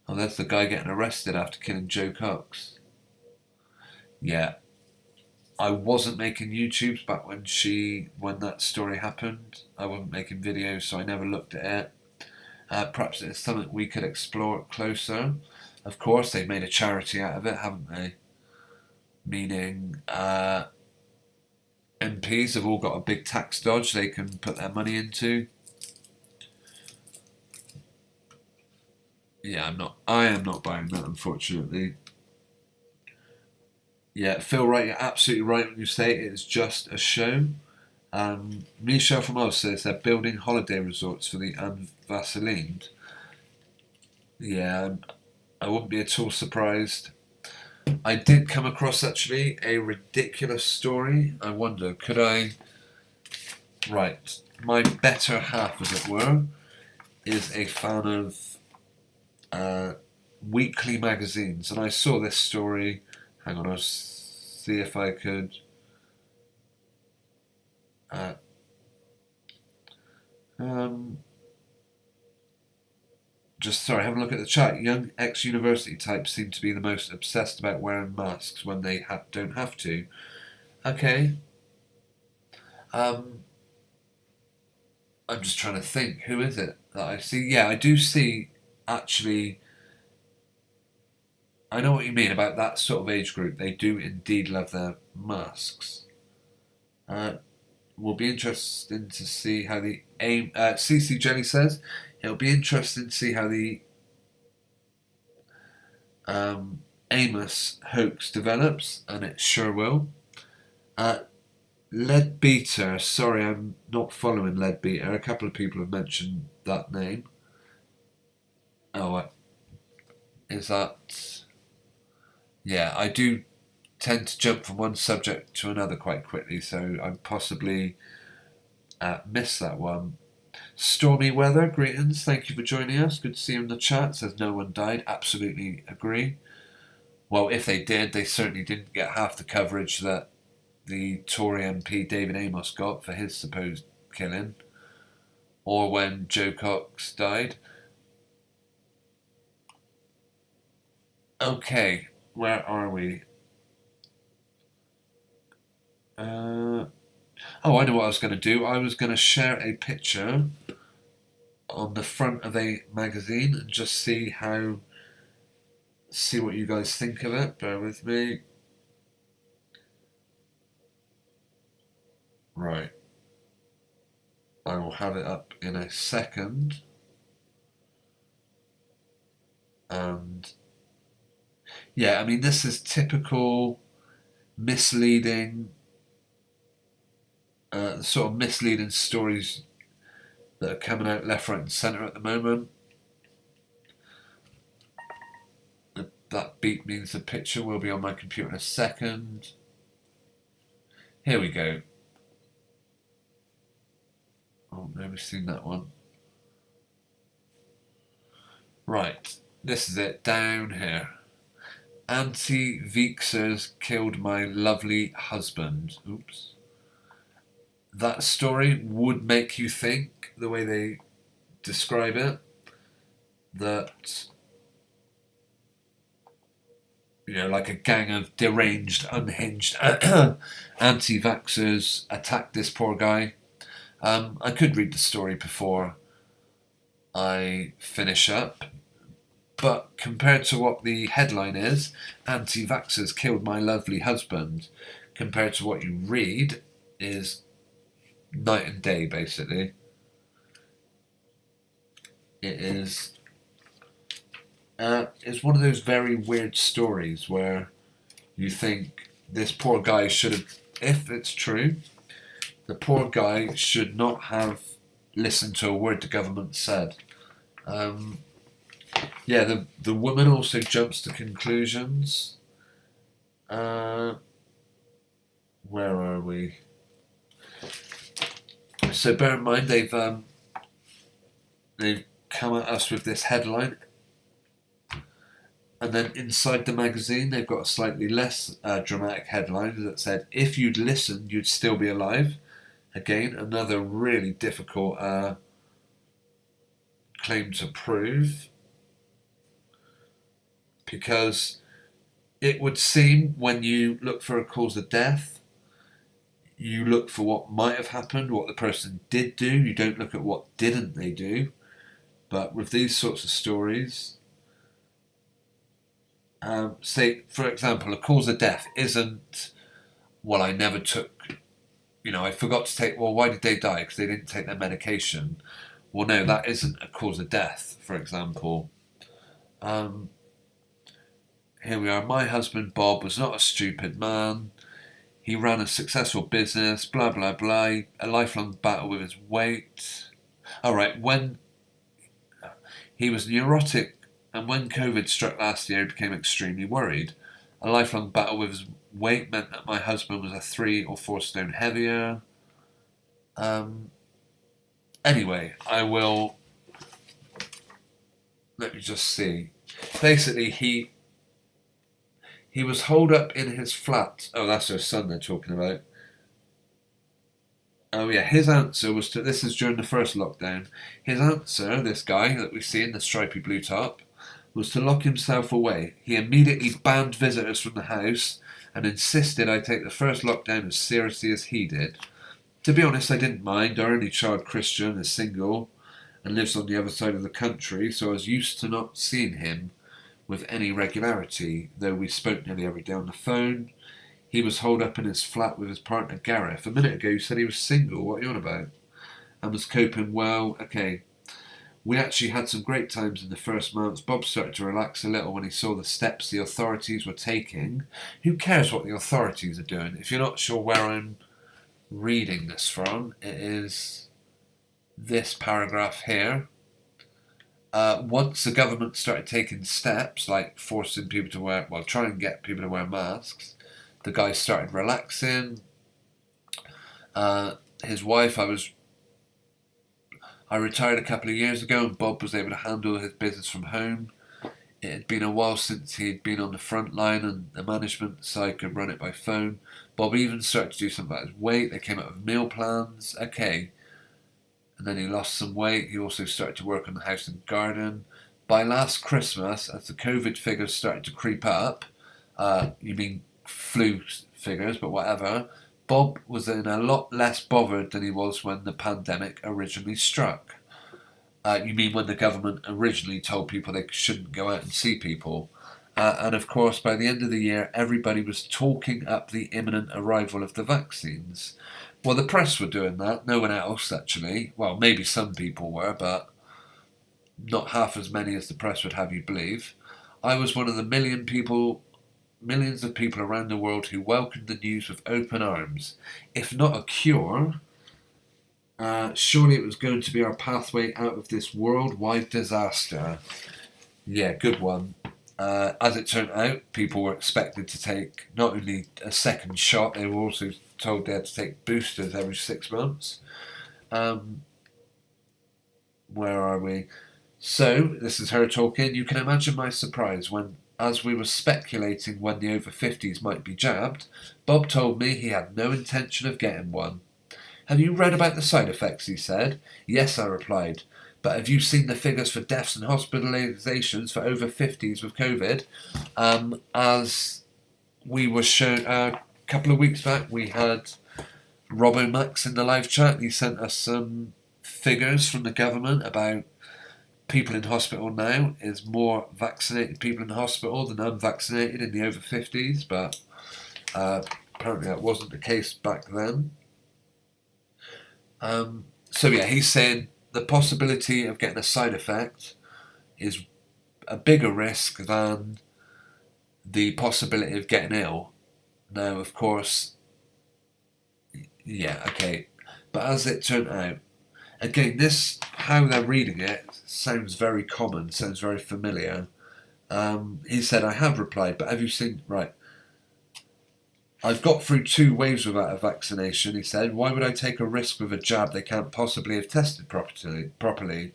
that's the guy getting arrested after killing Joe Cox. Yeah. I wasn't making YouTubes back when that story happened. I wasn't making videos, so I never looked at it. Perhaps it's something we could explore closer. Of course, they've made a charity out of it, haven't they? Meaning, MPs have all got a big tax dodge they can put their money into. Yeah, I am not buying that, unfortunately. Yeah, Phil Wright, you're absolutely right when you say it is just a show. Michelle from Oz says they're building holiday resorts for the unvaccinated. Yeah, I wouldn't be at all surprised. I did come across actually a ridiculous story. I wonder, could I... Right, my better half, as it were, is a fan of weekly magazines, and I saw this story. Hang on, I'll see if I could... have a look at the chat. Young ex-university types seem to be the most obsessed about wearing masks when they don't have to. Okay. I'm just trying to think. Who is it that I see? Yeah, I do see, actually... I know what you mean about that sort of age group. They do indeed love their masks. Will be interesting to see how the CC Jenny says it'll be interesting to see how the Amiss hoax develops, and it sure will. Leadbeater, sorry, I'm not following Leadbeater. A couple of people have mentioned that name. Oh, is that? Yeah, I do tend to jump from one subject to another quite quickly, so I possibly missed that one. Stormy weather, greetings. Thank you for joining us. Good to see you in the chat. Says no one died. Absolutely agree. Well, if they did, they certainly didn't get half the coverage that the Tory MP David Amiss got for his supposed killing, or when Joe Cox died. Okay, where are we? Oh, I know what I was going to do. I was going to share a picture on the front of a magazine and just see what you guys think of it. Bear with me. Right. I will have it up in a second. And yeah, I mean, this is typical misleading, sort of misleading stories that are coming out left, right, and centre at the moment. That beep means the picture will be on my computer in a second. Here we go. Oh, never seen that one. Right, this is it, down here. Anti-vaxxers killed my lovely husband. Oops. That story would make you think, the way they describe it, that, you know, like a gang of deranged, unhinged anti-vaxxers attacked this poor guy. I could read the story before I finish up, but compared to what the headline is, anti-vaxxers killed my lovely husband, compared to what you read is night and day, basically. It is it's one of those very weird stories where you think this poor guy should have, if it's true, the poor guy should not have listened to a word the government said. Yeah, the woman also jumps to conclusions. Where are we? So bear in mind they've come at us with this headline, and then inside the magazine they've got a slightly less dramatic headline that said, "If you'd listened, you'd still be alive." Again, another really difficult claim to prove, because it would seem when you look for a cause of death, you look for what might have happened, what the person did do. You don't look at what didn't they do. But with these sorts of stories, say, for example, a cause of death isn't, well, I never took, I forgot to take, well, why did they die? Because they didn't take their medication. Well, no, that isn't a cause of death, for example. Here we are. My husband, Bob, was not a stupid man. He ran a successful business, blah, blah, blah. A lifelong battle with his weight. All right, when he was neurotic, and when COVID struck last year, he became extremely worried. A lifelong battle with his weight meant that my husband was a 3 or 4 stone heavier. Anyway, let me just see. Basically, he was holed up in his flat. Oh, that's her son they're talking about. Oh yeah, his answer was to, this is during the first lockdown, his answer, this guy that we see in the stripy blue top, was to lock himself away. He immediately banned visitors from the house and insisted I take the first lockdown as seriously as he did. To be honest, I didn't mind. Our only child, Christian, is single and lives on the other side of the country, so I was used to not seeing him with any regularity, though we spoke nearly every day on the phone. He was holed up in his flat with his partner Gareth. A minute ago you said he was single. What are you on about? And was coping well. Okay. We actually had some great times in the first months. Bob started to relax a little when he saw the steps the authorities were taking. Who cares what the authorities are doing? If you're not sure where I'm reading this from, it is this paragraph here. Once the government started taking steps, like forcing people to wear, well, trying to get people to wear masks, the guy started relaxing. His wife, I retired a couple of years ago and Bob was able to handle his business from home. It had been a while since he'd been on the front line and the management side could run it by phone. Bob even started to do something about his weight. They came up with meal plans. Okay. And then he lost some weight. He also started to work on the house and garden. By last Christmas, as the COVID figures started to creep up, you mean flu figures, but whatever, Bob was in a lot less bothered than he was when the pandemic originally struck. You mean when the government originally told people they shouldn't go out and see people. And of course, by the end of the year, everybody was talking up the imminent arrival of the vaccines. Well, the press were doing that, no one else actually. Well, maybe some people were, but not half as many as the press would have you believe. I was one of the millions of people around the world who welcomed the news with open arms. If not a cure, surely it was going to be our pathway out of this worldwide disaster. Yeah, good one. As it turned out, people were expected to take not only a second shot, they were also told they had to take boosters every 6 months. Where are we? So, this is her talking. You can imagine my surprise when, as we were speculating when the over 50s might be jabbed, Bob told me he had no intention of getting one. Have you read about the side effects, he said. Yes, I replied. But have you seen the figures for deaths and hospitalisations for over 50s with COVID? As we were shown a couple of weeks back, we had Robbo Max in the live chat. He sent us some figures from the government about people in hospital now. Is more vaccinated people in hospital than unvaccinated in the over 50s, but apparently that wasn't the case back then. So yeah, he's saying the possibility of getting a side effect is a bigger risk than the possibility of getting ill. Now, of course, yeah, okay. But as it turned out, again, this, how they're reading it, sounds very common, sounds very familiar. He said, I have replied, but have you seen, right, I've got through 2 waves without a vaccination, he said. Why would I take a risk with a jab they can't possibly have tested properly?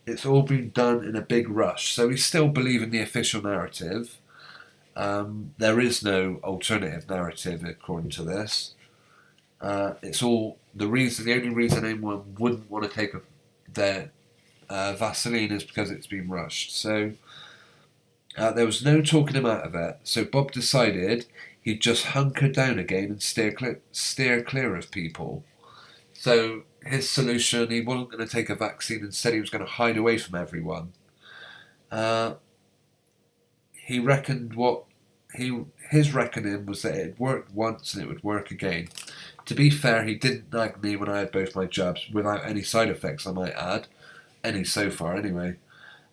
It's all been done in a big rush. So we still believe in the official narrative. There is no alternative narrative according to this. It's all the only reason anyone wouldn't want to take their Vaseline is because it's been rushed. So there was no talking him out of it. So Bob decided he'd just hunker down again and steer clear of people. So his solution, he wasn't going to take a vaccine, instead he was going to hide away from everyone. He reckoned his reckoning was that it had worked once and it would work again. To be fair, he didn't nag me when I had both my jabs, without any side effects I might add. Any so far anyway.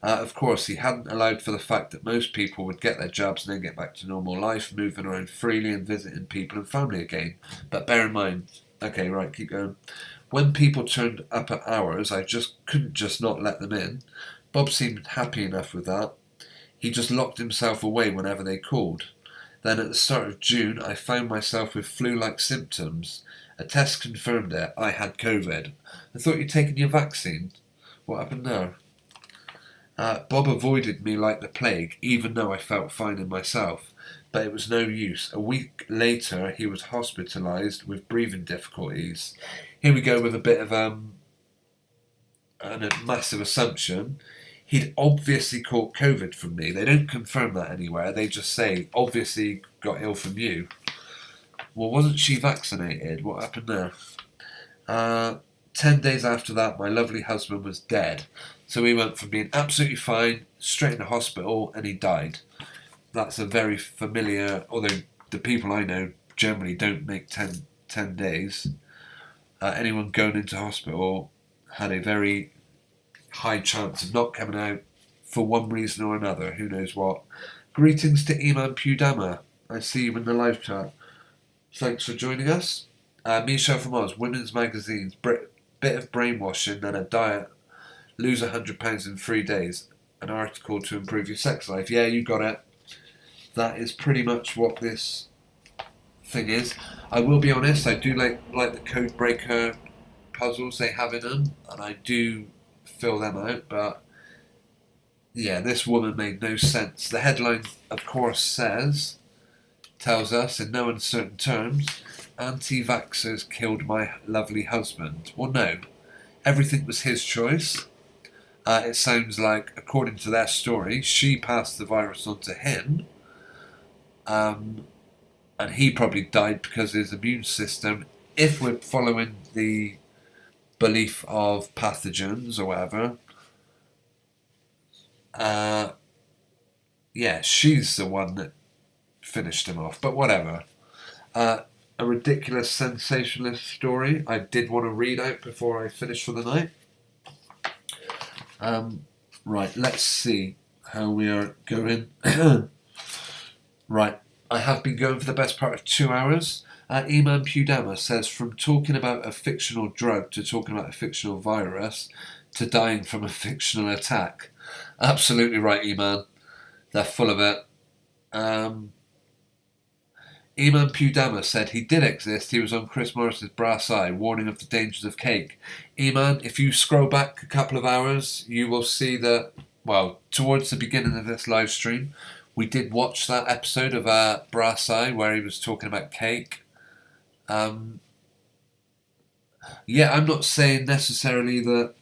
Of course, he hadn't allowed for the fact that most people would get their jabs and then get back to normal life, moving around freely and visiting people and family again. But bear in mind, okay, right, keep going. When people turned up at ours, I couldn't just not let them in. Bob seemed happy enough with that. He just locked himself away whenever they called. Then at the start of June, I found myself with flu-like symptoms. A test confirmed it. I had COVID. I thought you'd taken your vaccine. What happened there? Bob avoided me like the plague, even though I felt fine in myself. But it was no use. A week later, he was hospitalised with breathing difficulties. Here we go with a bit of a massive assumption. He'd obviously caught COVID from me. They don't confirm that anywhere. They just say, obviously got ill from you. Well, wasn't she vaccinated? What happened there? 10 days after that, my lovely husband was dead. So he went from being absolutely fine, straight into hospital, and he died. That's a very familiar, although the people I know generally don't make 10 days. Anyone going into hospital had a very high chance of not coming out for one reason or another, who knows what. Greetings to Iman Pudama. I see you in the live chat. Thanks for joining us. Michelle from Oz, Women's Magazines, bit of brainwashing, then a diet, lose 100 pounds in 3 days, an article to improve your sex life. Yeah, you got it. That is pretty much what this thing is. I will be honest, I do like the code breaker puzzles they have in them, and I do fill them out, but yeah, this woman made no sense. The headline, of course, tells us in no uncertain terms, anti-vaxxers killed my lovely husband. Well, no, everything was his choice. It sounds like, according to their story, she passed the virus on to him, and he probably died because of his immune system, if we're following the belief of pathogens or whatever. Yeah, she's the one that finished him off, but whatever. A ridiculous sensationalist story I did want to read out before I finish for the night. Right, let's see how we are going. Right, I have been going for the best part of 2 hours. Iman Pudama says, from talking about a fictional drug to talking about a fictional virus to dying from a fictional attack. Absolutely right, Iman. They're full of it. Iman Pudama said he did exist. He was on Chris Morris's Brass Eye, warning of the dangers of cake. Iman, if you scroll back a couple of hours, you will see that, well, towards the beginning of this live stream, we did watch that episode of Brass Eye where he was talking about cake. Yeah, I'm not saying necessarily that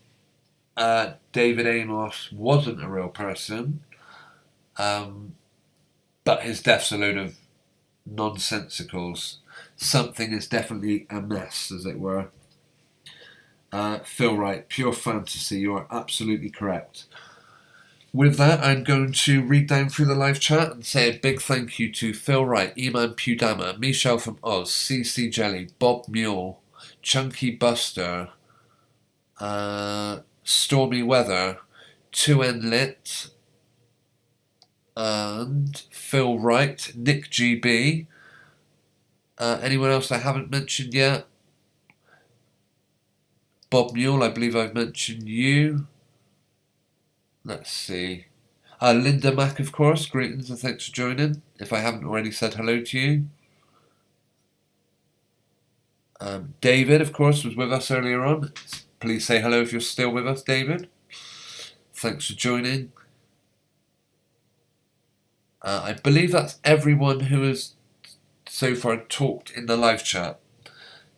David Amos wasn't a real person, but his death's a load of nonsensicals. Something is definitely amiss, as it were. Phil Wright, pure fantasy. You are absolutely correct. With that, I'm going to read down through the live chat and say a big thank you to Phil Wright, Iman Pudama, Michelle from Oz, CC Jelly, Bob Mule, Chunky Buster, Stormy Weather, 2N Lit, and Phil Wright, Nick GB. Anyone else I haven't mentioned yet? Bob Mule, I believe I've mentioned you. Let's see. Linda Mack, of course. Greetings and thanks for joining. If I haven't already said hello to you. David, of course, was with us earlier on. Please say hello if you're still with us, David. Thanks for joining. I believe that's everyone who has so far talked in the live chat.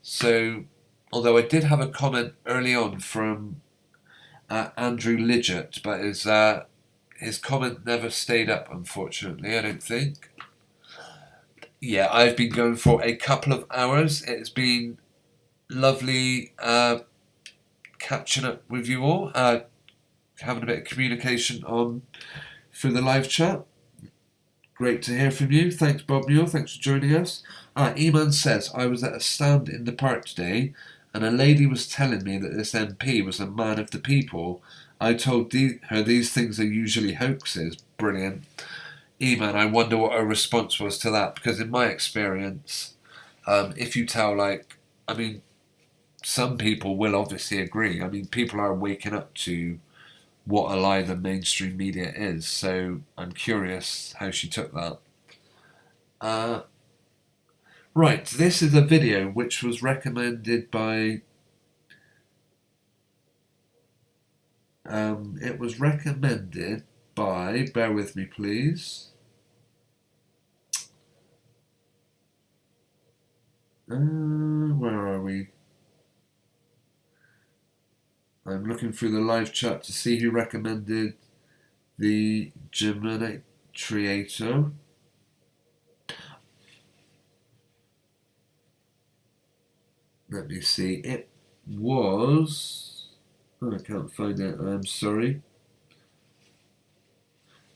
So, although I did have a comment early on from Andrew Lidgett, but his comment never stayed up, unfortunately, I don't think. Yeah, I've been going for a couple of hours. It's been lovely catching up with you all, having a bit of communication on through the live chat. Great to hear from you. Thanks, Bob Mule. Thanks for joining us. Iman says, I was at a stand in the park today and a lady was telling me that this MP was a man of the people. I told her these things are usually hoaxes. Brilliant. Iman, I wonder what her response was to that, because in my experience, if you tell, some people will obviously agree. I mean, people are waking up to what a lie the mainstream media is, so I'm curious how she took that. Right, this is a video which was recommended by... it was recommended by... Bear with me, please. Where are we? I'm looking through the live chat to see who recommended the Gemini Triator. Let me see. It was... Oh, I can't find it. I'm sorry.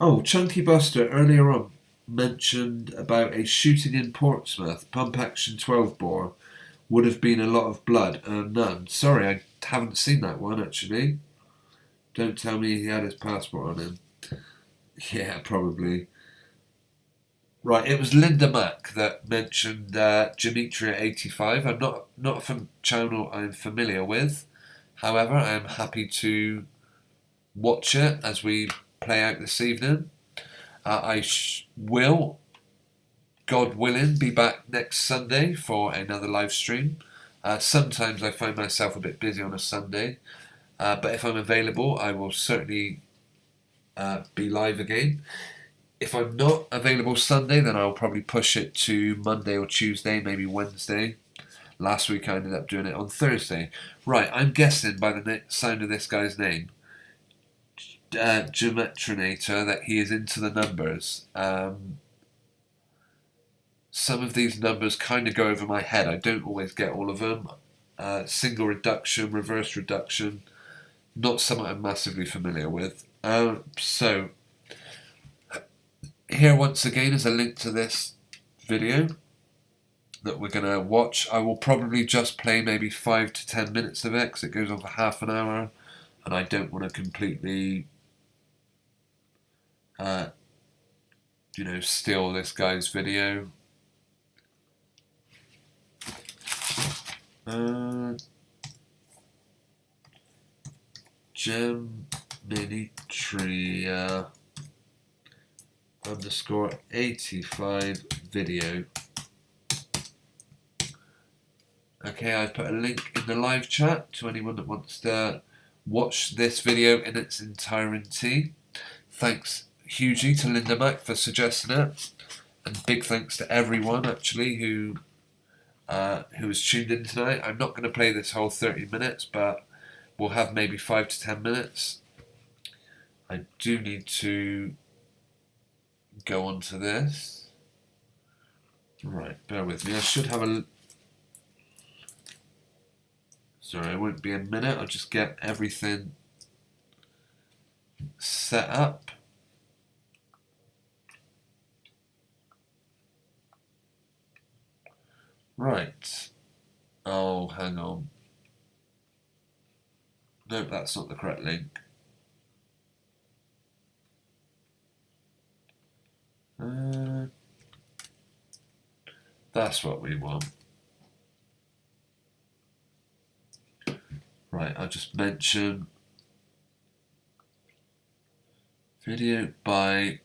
Oh, Chunky Buster earlier on mentioned about a shooting in Portsmouth, pump action 12 bore. Would have been a lot of blood and none. Sorry, I haven't seen that one actually. Don't tell me he had his passport on him. Yeah, probably. Right, it was Linda Mack that mentioned Gematria85. I'm not from channel I'm familiar with. However, I am happy to watch it as we play out this evening. I will, God willing, be back next Sunday for another live stream. Sometimes I find myself a bit busy on a Sunday, but if I'm available, I will certainly be live again. If I'm not available Sunday, then I'll probably push it to Monday or Tuesday, maybe Wednesday. Last week I ended up doing it on Thursday. Right, I'm guessing by the sound of this guy's name, Geometrinator, that he is into the numbers. Some of these numbers kind of go over my head. I don't always get all of them. Single reduction, reverse reduction, not something I'm massively familiar with. So, here once again is a link to this video that we're going to watch. I will probably just play maybe 5 to 10 minutes of it because it goes on for half an hour and I don't want to completely steal this guy's video. Geometria _85 video. Okay, I put a link in the live chat to anyone that wants to watch this video in its entirety. Thanks hugely to Linda Mack for suggesting it, and big thanks to everyone actually who has tuned in tonight. I'm not going to play this whole 30 minutes, but we'll have maybe 5 to 10 minutes. I do need to go on to this. Right, bear with me. I should have a... Sorry, it won't be a minute. I'll just get everything set up. Right. Oh, hang on. Nope, that's not the correct link. That's what we want. Right, I'll just mention video by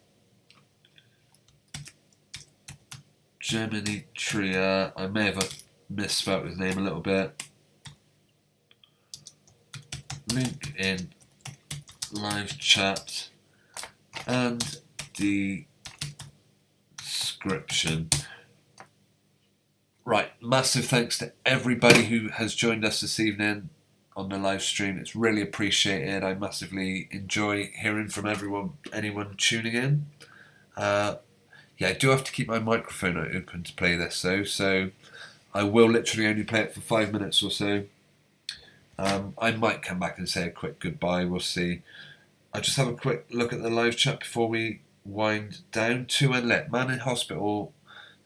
Geometria. I may have misspelled his name a little bit. Link in live chat and the description. Right, massive thanks to everybody who has joined us this evening on the live stream. It's really appreciated. I massively enjoy hearing from anyone tuning in. Yeah, I do have to keep my microphone open to play this though, so I will literally only play it for 5 minutes or so. I might come back and say a quick goodbye, we'll see. I'll just have a quick look at the live chat before we wind down. 2 Unlit. Man in hospital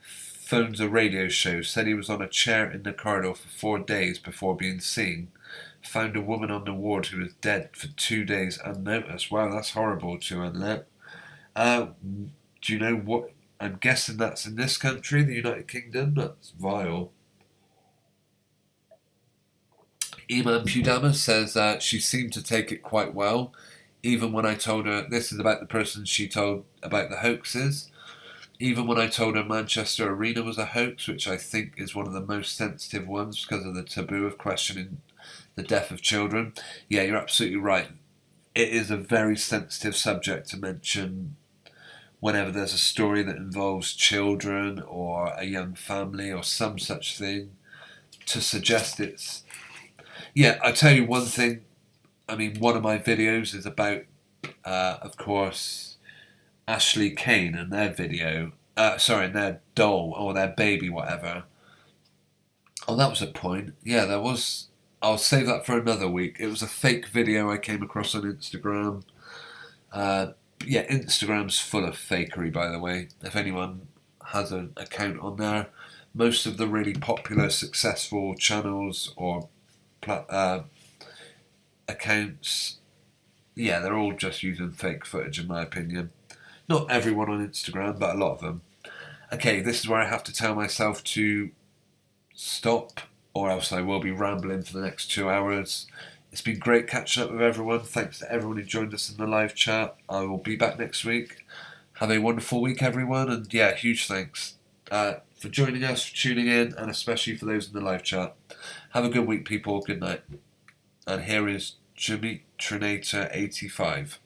phones a radio show, said he was on a chair in the corridor for 4 days before being seen. Found a woman on the ward who was dead for 2 days unnoticed. Wow, that's horrible. 2 Unlit. Do you know what? I'm guessing that's in this country, the United Kingdom. That's vile. Iman Pudama says she seemed to take it quite well, even when I told her this is about the person she told about the hoaxes. Even when I told her Manchester Arena was a hoax, which I think is one of the most sensitive ones because of the taboo of questioning the death of children. Yeah, you're absolutely right. It is a very sensitive subject to mention whenever there's a story that involves children or a young family or some such thing, to suggest it's... Yeah, I'll tell you one thing. I mean, one of my videos is about, of course, Ashley Kane and their video. And their doll or their baby, whatever. Oh, that was a point. Yeah, there was... I'll save that for another week. It was a fake video I came across on Instagram. Yeah, Instagram's full of fakery, by the way. If anyone has an account on there, most of the really popular, successful channels or accounts, yeah, they're all just using fake footage, in my opinion. Not everyone on Instagram, but a lot of them. Okay, this is where I have to tell myself to stop, or else I will be rambling for the next 2 hours. It's been great catching up with everyone. Thanks to everyone who joined us in the live chat. I will be back next week. Have a wonderful week, everyone, and yeah, huge thanks. for joining us, for tuning in, and especially for those in the live chat. Have a good week, people. Good night. And here is Jimmy Trinator 85.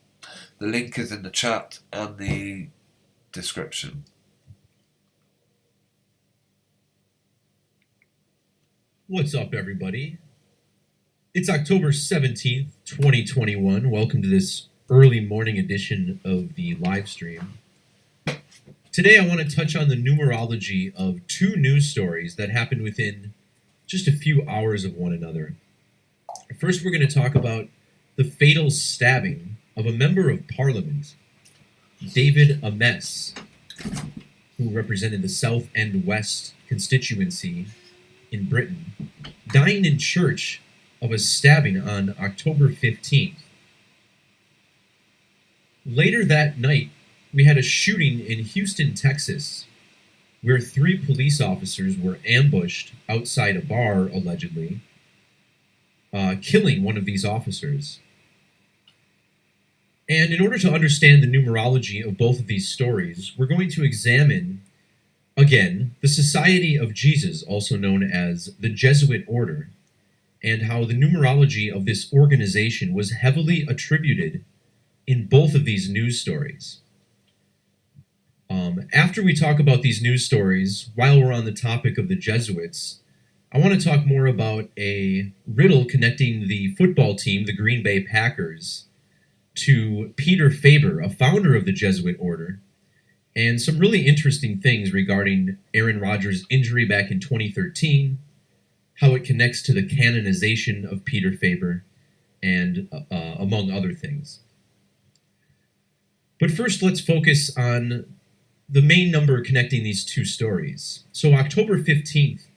The link is in the chat and the description. What's up, everybody? It's October 17th, 2021. Welcome to this early morning edition of the live stream. Today I want to touch on the numerology of two news stories that happened within just a few hours of one another. First, we're going to talk about the fatal stabbing of a member of Parliament, David Amiss, who represented the South and West constituency in Britain, dying in church of a stabbing on October 15th. Later that night, we had a shooting in Houston, Texas, where 3 police officers were ambushed outside a bar, allegedly, killing one of these officers. And in order to understand the numerology of both of these stories, we're going to examine, again, the Society of Jesus, also known as the Jesuit Order, and how the numerology of this organization was heavily attributed in both of these news stories. After we talk about these news stories, while we're on the topic of the Jesuits, I want to talk more about a riddle connecting the football team, the Green Bay Packers, to Peter Faber, a founder of the Jesuit Order, and some really interesting things regarding Aaron Rodgers' injury back in 2013, how it connects to the canonization of Peter Faber, and among other things. But first, let's focus on the main number connecting these two stories. So October 15th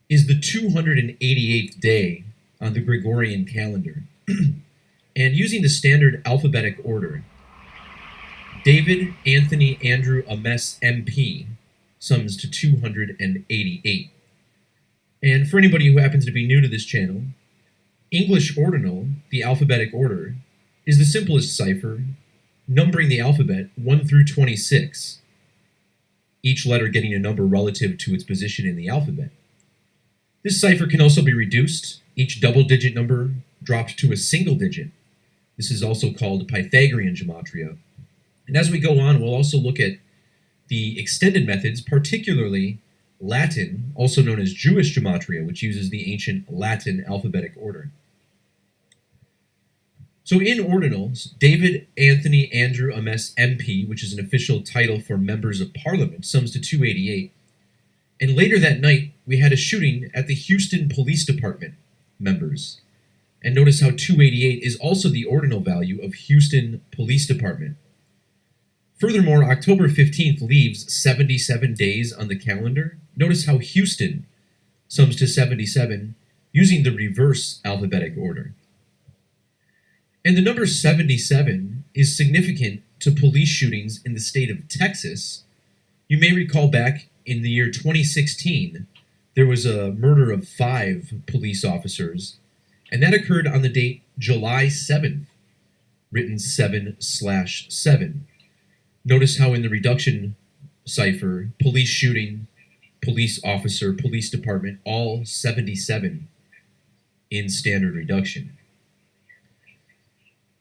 is the 288th day on the Gregorian calendar. And using the standard alphabetic order, David Anthony Andrew Amiss MP sums to 288. And for anybody who happens to be new to this channel, English ordinal, the alphabetic order, is the simplest cipher, numbering the alphabet 1 through 26, each letter getting a number relative to its position in the alphabet. This cipher can also be reduced, each double-digit number dropped to a single digit. This is also called Pythagorean gematria. And as we go on, we'll also look at the extended methods, particularly Latin, also known as Jewish gematria, which uses the ancient Latin alphabetic order. So in ordinals, David Anthony Andrew Amiss MP, which is an official title for members of Parliament, sums to 288. And later that night, we had a shooting at the Houston Police Department members. And notice how 288 is also the ordinal value of Houston Police Department. Furthermore, October 15th leaves 77 days on the calendar. Notice how Houston sums to 77 using the reverse alphabetic order. And the number 77 is significant to police shootings in the state of Texas. You may recall back in the year 2016, there was a murder of 5 police officers, and that occurred on the date July 7th, written 7/7. Notice how in the reduction cipher, police shooting, police officer, police department, all 77 in standard reduction.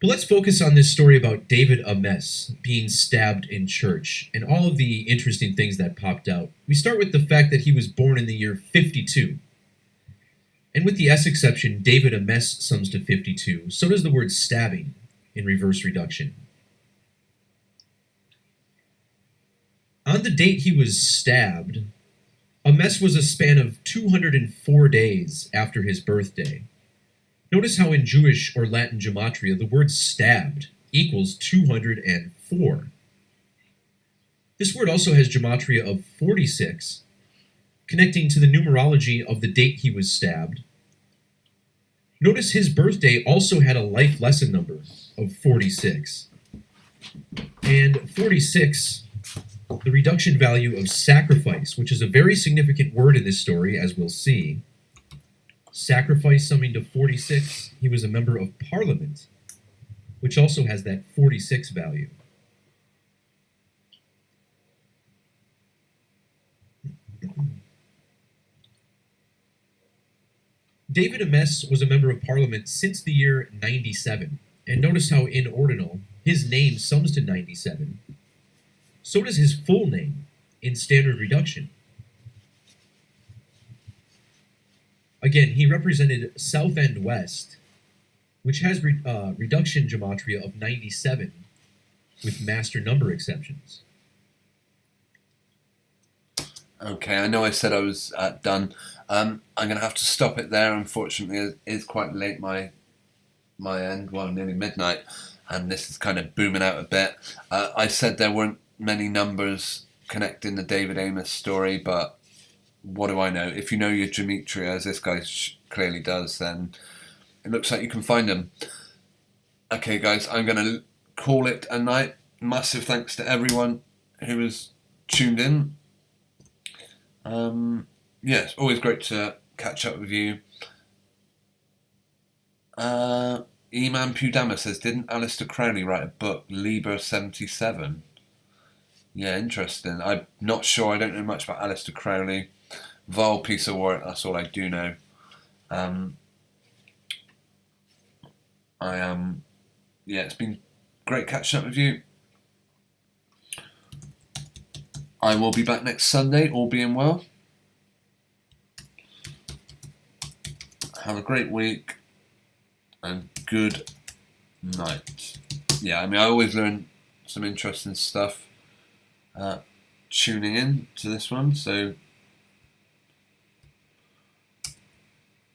But let's focus on this story about David Amiss being stabbed in church and all of the interesting things that popped out. We start with the fact that he was born in the year 52. And with the S exception, David Amiss sums to 52. So does the word stabbing in reverse reduction. On the date he was stabbed, Amiss was a span of 204 days after his birthday. Notice how in Jewish or Latin gematria, the word stabbed equals 204. This word also has gematria of 46, connecting to the numerology of the date he was stabbed. Notice his birthday also had a life lesson number of 46. And 46, the reduction value of sacrifice, which is a very significant word in this story, as we'll see. Sacrifice summing to 46. He was a member of Parliament, which also has that 46 value. David Amiss was a member of Parliament since the year 97, and notice how in ordinal his name sums to 97. So does his full name in standard reduction. Again, he represented Southend West, which has reduction gematria of 97 with master number exceptions. Okay, I know I said I was done. I'm going to have to stop it there. Unfortunately, it's quite late my end, well, nearly midnight, and this is kind of booming out a bit. I said there weren't many numbers connecting the David Amiss story, but what do I know? If you know your gematria, as this guy clearly does, then it looks like you can find them. Okay, guys, I'm going to call it a night. Massive thanks to everyone who has tuned in. Yeah, it's always great to catch up with you. Eman Pudama says, didn't Aleister Crowley write a book, Liber 77? Yeah, interesting. I'm not sure. I don't know much about Aleister Crowley. Vile piece of work, that's all I do know. Yeah, it's been great catching up with you. I will be back next Sunday, all being well. Have a great week and good night. Yeah, I mean, I always learn some interesting stuff tuning in to this one, so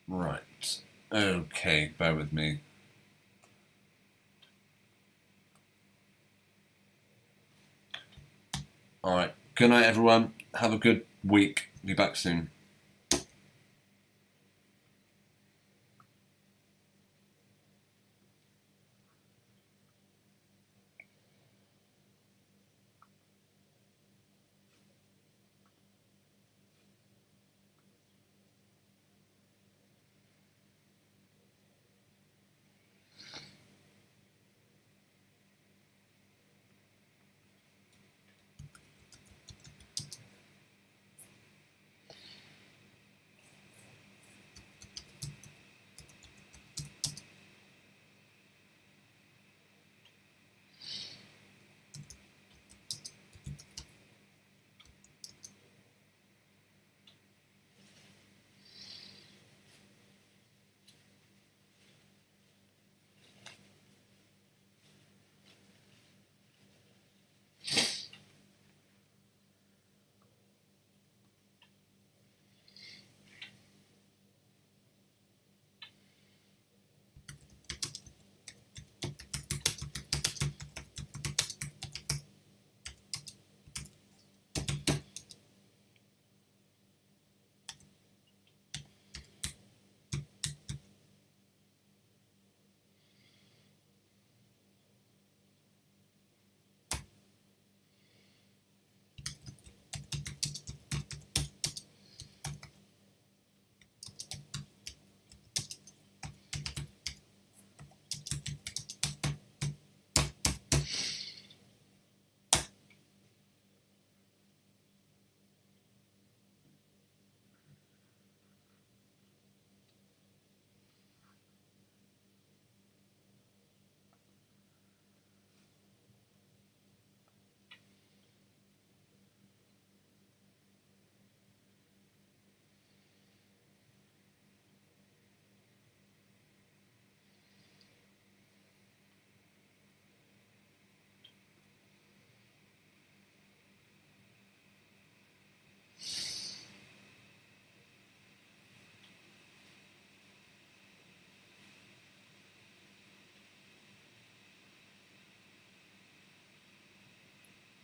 right. Okay, bear with me. Alright, good night everyone. Have a good week. Be back soon.